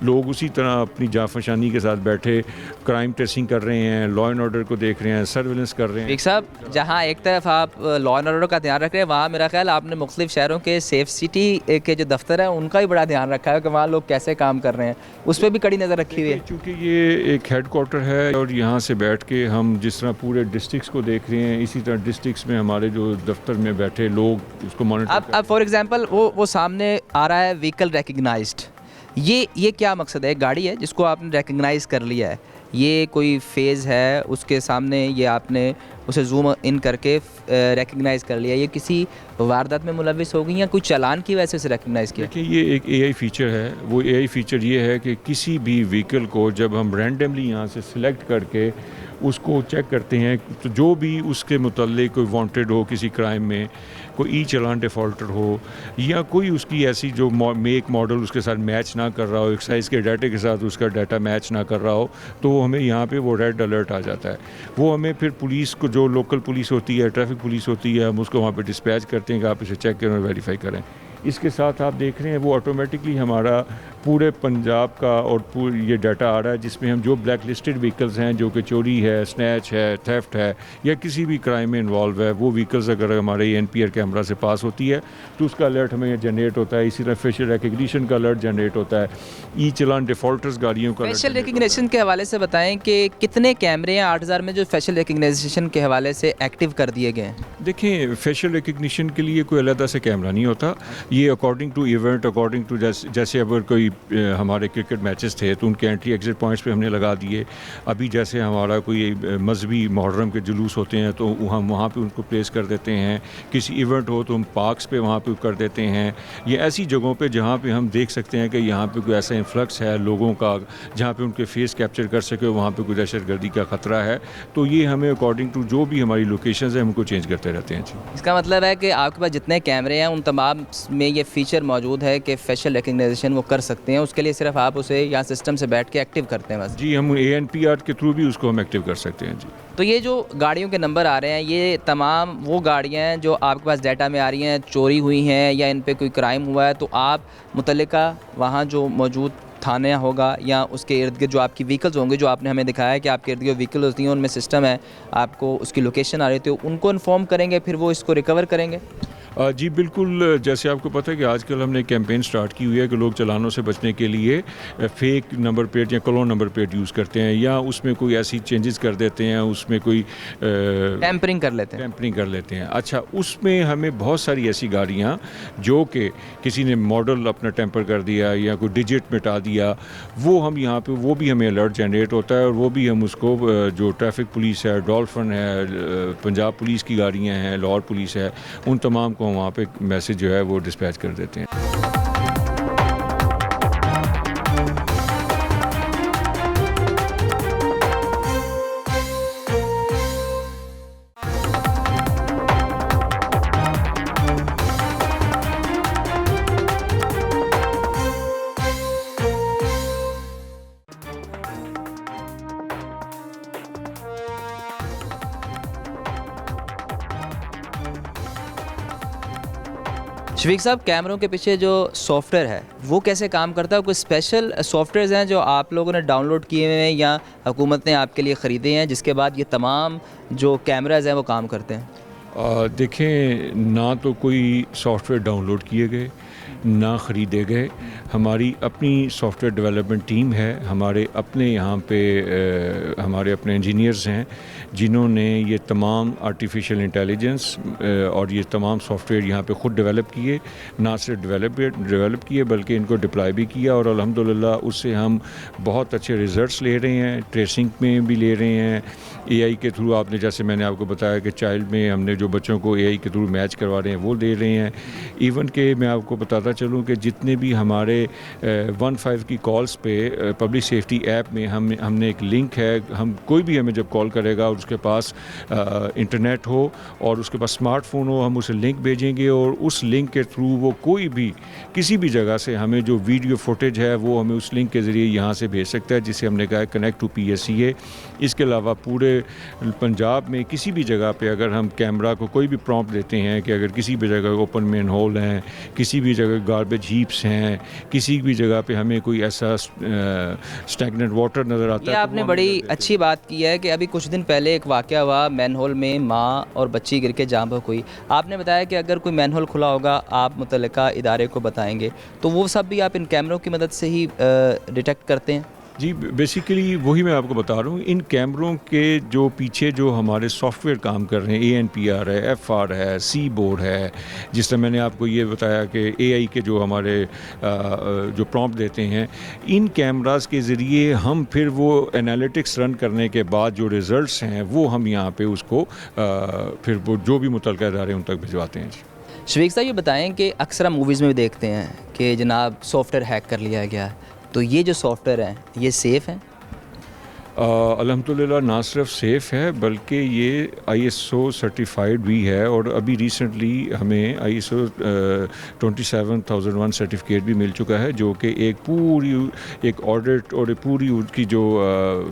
Speaker 2: लोग उसी तरह अपनी जाफशानी के साथ बैठे क्राइम ट्रेसिंग कर रहे हैं, लॉ एंड ऑर्डर को देख रहे हैं, सर्विलेंस कर रहे हैं।
Speaker 1: एक साहब, जहाँ एक तरफ आप लॉ एंड ऑर्डर का ध्यान रख रहे हैं, वहाँ मेरा ख्याल आपने मुख्तलिफ शहरों के सेफ सिटी के जो दफ्तर है उनका भी बड़ा ध्यान रखा है कि वहाँ लोग कैसे काम कर रहे हैं, उस पर भी कड़ी नज़र रखी हुई है।
Speaker 2: क्योंकि ये एक हेड क्वार्टर है और यहाँ से बैठ के हम जिस तरह पूरे डिस्ट्रिक्ट्स को देख रहे हैं, इसी तरह डिस्ट्रिक्ट्स में हमारे जो दफ्तर में बैठे लोग उसको मॉनिटर।
Speaker 1: अब फॉर एग्जांपल वो सामने आ रहा है व्हीकल रिकग्नाइज्ड, ये क्या मकसद है? एक गाड़ी है जिसको आपने रिकग्नाइज कर लिया है, ये कोई फेज़ है, उसके सामने ये आपने उसे जूम इन करके रिकग्नाइज़ कर लिया। ये किसी वारदात में मुलविस हो गई या कोई चालान की वजह से उसे रिकग्नाइज़ किया?
Speaker 2: देखिए, ये एक एआई फीचर है। वो एआई फीचर ये है कि किसी भी व्हीकल को जब हम रैंडमली यहाँ से सिलेक्ट करके उसको चेक करते हैं, तो जो भी उसके मुतल्लिक कोई वांटेड हो किसी क्राइम में, कोई ई चालान डिफ़ॉल्टर हो या कोई उसकी ऐसी जो मेक मॉडल उसके साथ मैच ना कर रहा हो, एक्साइज के डाटे के साथ उसका डाटा मैच ना कर रहा हो, तो हमें यहाँ पे वो रेड अलर्ट आ जाता है। वो हमें फिर पुलिस को, जो लोकल पुलिस होती है, ट्रैफिक पुलिस होती है, हम उसको वहाँ पे डिस्पैच करते हैं कि आप इसे चेक करें और वेरीफाई करें। इसके साथ आप देख रहे हैं वो ऑटोमेटिकली हमारा पूरे पंजाब का और ये डाटा आ रहा है, जिसमें हम जो ब्लैक लिस्टेड व्हीकल्स हैं, जो कि चोरी है, स्नैच है, थेफ्ट है या किसी भी क्राइम में इन्वॉल्व है, वो व्हीकल्स अगर हमारे एनपीआर कैमरा से पास होती है तो उसका अलर्ट हमें जनरेट होता है। इसी तरह फेशियल रिकग्निशन का अलर्ट जनरेट होता है। ई चालान डिफ़ॉल्टर्स गाड़ियों का
Speaker 1: फेशियल रिकग्निशन के हवाले से बताएं कि कितने कैमरे हैं 8000 में जो फेशियल रिकग्निशन के हवाले से एक्टिव कर दिए गए हैं?
Speaker 2: देखिए, फेशियल रिकग्निशन के लिए कोई अलग से कैमरा नहीं होता। ये according to event, according to जैसे अगर कोई हमारे क्रिकेट मैचेस थे तो उनके एंट्री एग्जिट पॉइंट्स पे हमने लगा दिए। अभी जैसे हमारा कोई मजहबी मुहर्रम के जुलूस होते हैं तो हम वहाँ पे उनको प्लेस कर देते हैं। किसी इवेंट हो तो हम पार्क्स पे वहाँ पे कर देते हैं। ये ऐसी जगहों पे जहाँ पे हम देख सकते हैं कि यहाँ पे कोई ऐसा इन्फ्लक्स है लोगों का, जहाँ पे उनके फेस कैप्चर कर सके, वहाँ पे कोई दहशतगर्दी का ख़तरा है, तो ये हमें अकॉर्डिंग टू जो भी हमारी लोकेशंस हैं हमको चेंज करते रहते हैं। जी,
Speaker 1: इसका मतलब है कि आपके पास जितने कैमरे हैं उन तमाम में ये फीचर मौजूद है कि फेशियल रिकग्निशन वो कर सकते हैं। उसके लिए सिर्फ आप उसे यहाँ सिस्टम से बैठ के एक्टिव करते हैं बस?
Speaker 2: जी, हम ANPR के थ्रू भी उसको हम एक्टिव कर सकते हैं। जी,
Speaker 1: तो ये जो गाड़ियों के नंबर आ रहे हैं, ये तमाम वो गाड़ियाँ हैं जो आपके पास डाटा में आ रही हैं, चोरी हुई हैं या इन पे कोई क्राइम हुआ है, तो आप मुतल्लिका वहाँ जो मौजूद थाना होगा या उसके इर्द गिर्द जो आपकी व्हीकल्स होंगे, जो आपने हमें दिखाया कि आपके इर्द गिर्द व्हीकल होती हैं, उनमें सिस्टम है, आपको उसकी लोकेशन आ रही थी, उनको इन्फॉर्म करेंगे, फिर वो इसको रिकवर करेंगे?
Speaker 2: जी बिल्कुल। जैसे आपको पता है कि आजकल हमने कैंपेन स्टार्ट की हुई है कि लोग चालानों से बचने के लिए फेक नंबर प्लेट या क्लोन नंबर प्लेट यूज़ करते हैं या उसमें कोई ऐसी चेंजेस कर देते हैं, उसमें कोई
Speaker 1: टैम्परिंग कर लेते हैं।
Speaker 2: अच्छा, उसमें हमें बहुत सारी ऐसी गाड़ियाँ जो कि किसी ने मॉडल अपना टेम्पर कर दिया या कोई डिजिट मिटा दिया, वो हम यहाँ पे वो भी हमें अलर्ट जनरेट होता है और वो भी हम उसको जो ट्रैफिक पुलिस है, डॉल्फिन है, पंजाब पुलिस की गाड़ियाँ हैं, लाहौर पुलिस है, उन तमाम को वहाँ पे मैसेज जो है वो डिस्पैच कर देते हैं।
Speaker 1: शफीक साहब, कैमरों के पीछे जो सॉफ्टवेयर है वो कैसे काम करता है? कोई स्पेशल सॉफ्टवेयर्स हैं जो आप लोगों ने डाउनलोड किए हुए हैं या हुकूमत ने आपके लिए ख़रीदे हैं, जिसके बाद ये तमाम जो कैमराज हैं वो काम करते हैं?
Speaker 2: देखें, ना तो कोई सॉफ्टवेयर डाउनलोड किए गए, ना ख़रीदे गए। हमारी अपनी सॉफ्टवेयर डेवलपमेंट टीम है, हमारे अपने यहाँ पे हमारे अपने इंजीनियर्स हैं जिन्होंने ये तमाम आर्टिफिशियल इंटेलिजेंस और ये तमाम सॉफ्टवेयर यहाँ पे ख़ुद डेवलप किए। ना सिर्फ डेवलप किए बल्कि इनको डिप्लॉय भी किया और अल्हम्दुलिल्लाह उससे हम बहुत अच्छे रिज़ल्ट्स ले रहे हैं। ट्रेसिंग में भी ले रहे हैं AI के थ्रू। आपने जैसे मैंने आपको बताया कि चाइल्ड में हमने जो बच्चों को AI के थ्रू मैच करवा रहे हैं वो ले रहे हैं। इवन के मैं आपको बताता चलूँ कि जितने भी हमारे 15 की कॉल्स पे पब्लिक सेफ्टी ऐप में हमने एक लिंक है। हम कोई भी हमें जब कॉल करेगा और उसके पास इंटरनेट हो और उसके पास स्मार्टफोन हो, हम उसे लिंक भेजेंगे और उस लिंक के थ्रू वो कोई भी किसी भी जगह से हमें जो वीडियो फुटेज है वो हमें उस लिंक के ज़रिए यहाँ से भेज सकता है, जिसे हमने कहा है कनेक्ट टू PSCA। इसके अलावा पूरे पंजाब में किसी भी जगह पे अगर हम कैमरा को कोई भी प्रॉम्प्ट देते हैं कि अगर किसी भी जगह ओपन मेन होल हैं, किसी भी जगह गार्बेज हीप्स हैं, किसी भी जगह पे हमें कोई ऐसा स्टैग्नेंट वाटर नज़र आता है।
Speaker 1: ये आपने बड़ी अच्छी बात की है कि अभी कुछ दिन पहले एक वाक़या हुआ, मैनहोल में माँ और बच्ची गिर के जाँ बहक हुई। आपने बताया कि अगर कोई मैनहोल खुला होगा आप मुतल्लिका इदारे को बताएंगे, तो वो सब भी आप इन कैमरों की मदद से ही डिटेक्ट करते हैं?
Speaker 2: जी, बेसिकली वही मैं आपको बता रहा हूँ, इन कैमरों के जो पीछे जो हमारे सॉफ्टवेयर काम कर रहे हैं, ANPR है, FR है, सी बोर्ड है, जिस तरह मैंने आपको ये बताया कि AI के जो हमारे जो प्रॉम्प्ट देते हैं, इन कैमरास के ज़रिए हम फिर वो एनालिटिक्स रन करने के बाद जो रिज़ल्ट्स हैं वो हम यहाँ पे उसको फिर वो जो भी मुतल्लिक़ा इदारे उन तक भिजवाते हैं।
Speaker 1: शफीक साहब, ये बताएं कि अक्सर हम मूवीज़ में भी देखते हैं कि जनाब सॉफ्टवेयर हैक कर लिया गया, तो ये जो सॉफ्टवेयर हैं ये सेफ़ हैं?
Speaker 2: अल्हम्दुलिल्लाह ना सिर्फ सेफ़ है बल्कि ये ISO सर्टिफाइड भी है, और अभी रिसेंटली हमें ISO 27001 सर्टिफिकेट भी मिल चुका है, जो कि एक ऑडिट और पूरी उनकी जो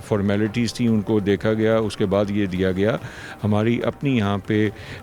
Speaker 2: फॉर्मेलिटीज़ थी उनको देखा गया, उसके बाद ये दिया गया। हमारी अपनी यहाँ पे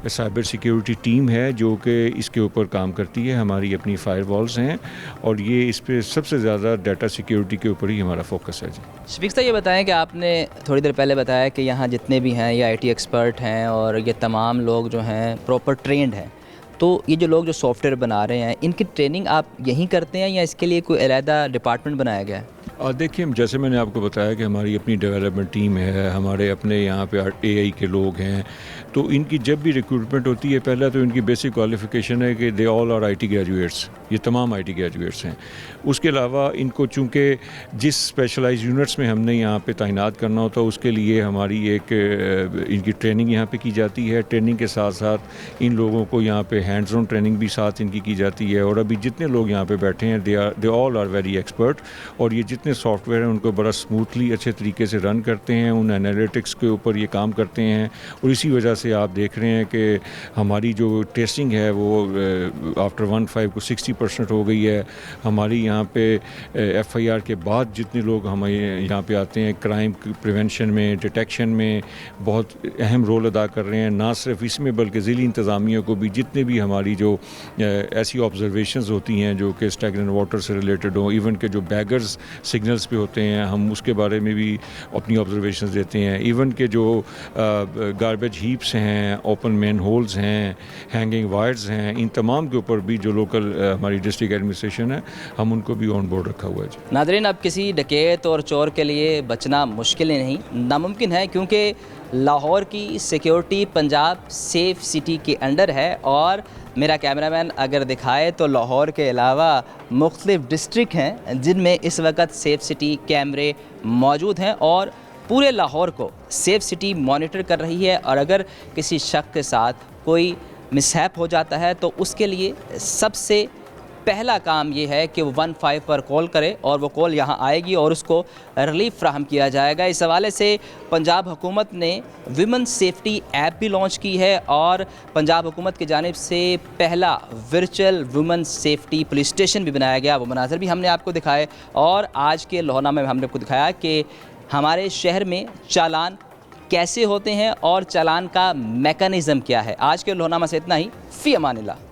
Speaker 2: साइबर सिक्योरिटी टीम है जो कि इसके ऊपर काम करती है, हमारी अपनी फायरवॉल्स हैं, और ये इस पर सबसे ज़्यादा डाटा सिक्योरिटी के ऊपर ही हमारा फोकस है। जी
Speaker 1: शफीक साहब, ये बताएं कि आपने थोड़ी देर पहले बताया कि यहाँ जितने भी हैं ये IT एक्सपर्ट हैं और ये तमाम लोग जो हैं प्रॉपर ट्रेंड हैं, तो ये जो लोग जो सॉफ्टवेयर बना रहे हैं इनकी ट्रेनिंग आप यहीं करते हैं या इसके लिए कोई अलहदा डिपार्टमेंट बनाया गया है?
Speaker 2: देखिए, जैसे मैंने आपको बताया कि हमारी अपनी डेवलपमेंट टीम है, हमारे अपने यहाँ पे AI के लोग हैं, तो इनकी जब भी रिक्रूटमेंट होती है पहला तो इनकी बेसिक क्वालिफ़िकेशन है कि they all are IT graduates, ये तमाम IT ग्रेजुएट्स हैं। उसके अलावा इनको चूँकि जिस स्पेशलाइज यूनिट्स में हमने यहाँ पे तैनात करना होता है उसके लिए हमारी एक इनकी ट्रेनिंग यहाँ पे की जाती है। ट्रेनिंग के साथ साथ इन लोगों को यहाँ पे हैंड्स ऑन ट्रेनिंग भी साथ इनकी की जाती है, और अभी जितने लोग यहाँ पे बैठे हैं they all are very expert, और ये जितने सॉफ्टवेयर हैं उनको बड़ा स्मूथली अच्छे तरीके से रन करते हैं, उन एनालिटिक्स के ऊपर ये काम करते हैं, और इसी वजह से आप देख रहे हैं कि हमारी जो टेस्टिंग है वो आफ्टर 1.5 को 60% हो गई है। हमारी यहाँ पे FIR के बाद जितने लोग हमारे यहाँ पे आते हैं क्राइम प्रिवेंशन में, डिटेक्शन में बहुत अहम रोल अदा कर रहे हैं, ना सिर्फ इसमें बल्कि ज़िली इंतज़ामिया को भी जितने भी हमारी जो ऐसी ऑब्जर्वेशंस होती हैं जो कि स्टैगनेंट वाटर से रिलेटेड हो, इवन के जो बैगर्स सिग्नल्स पे होते हैं हम उसके बारे में भी अपनी ऑब्जर्वेशंस देते हैं, इवन के जो गार्बेज हीप्स हैं, ओपन मैन होल्स हैं, हैंगिंग वायर्स हैं, इन तमाम के ऊपर भी जो लोकल हमारी डिस्ट्रिक्ट एडमिनिस्ट्रेशन है हम उनको भी ऑन बोर्ड रखा हुआ है। जी
Speaker 1: नाज़रीन, अब किसी डकैत और चोर के लिए बचना मुश्किल नहीं नामुमकिन है, क्योंकि लाहौर की सिक्योरिटी पंजाब सेफ सिटी के अंडर है, और मेरा कैमरामैन अगर दिखाए तो लाहौर के अलावा मुख्तलिफ डिस्ट्रिक्ट हैं जिनमें इस वक्त सेफ सिटी कैमरे मौजूद हैं और पूरे लाहौर को सेफ सिटी मॉनिटर कर रही है। और अगर किसी शख्स के साथ कोई मिसहैप हो जाता है तो उसके लिए सबसे पहला काम ये है कि वो 15 पर कॉल करे और वो कॉल यहाँ आएगी और उसको रिलीफ फ्राहम किया जाएगा। इस हवाले से पंजाब हुकूमत ने विमेन सेफ्टी ऐप भी लॉन्च की है, और पंजाब हुकूमत की जानिब से पहला virtual women safety police station भी बनाया गया। वो मनाज़र भी हमने आपको दिखाए, और आज के लोहरनामे में हमने आपको दिखाया कि हमारे शहर में चालान कैसे होते हैं और चालान का मैकेनिज़्म क्या है। आज के लोहरनामा से इतना ही। फ़ी अमानिल्लाह।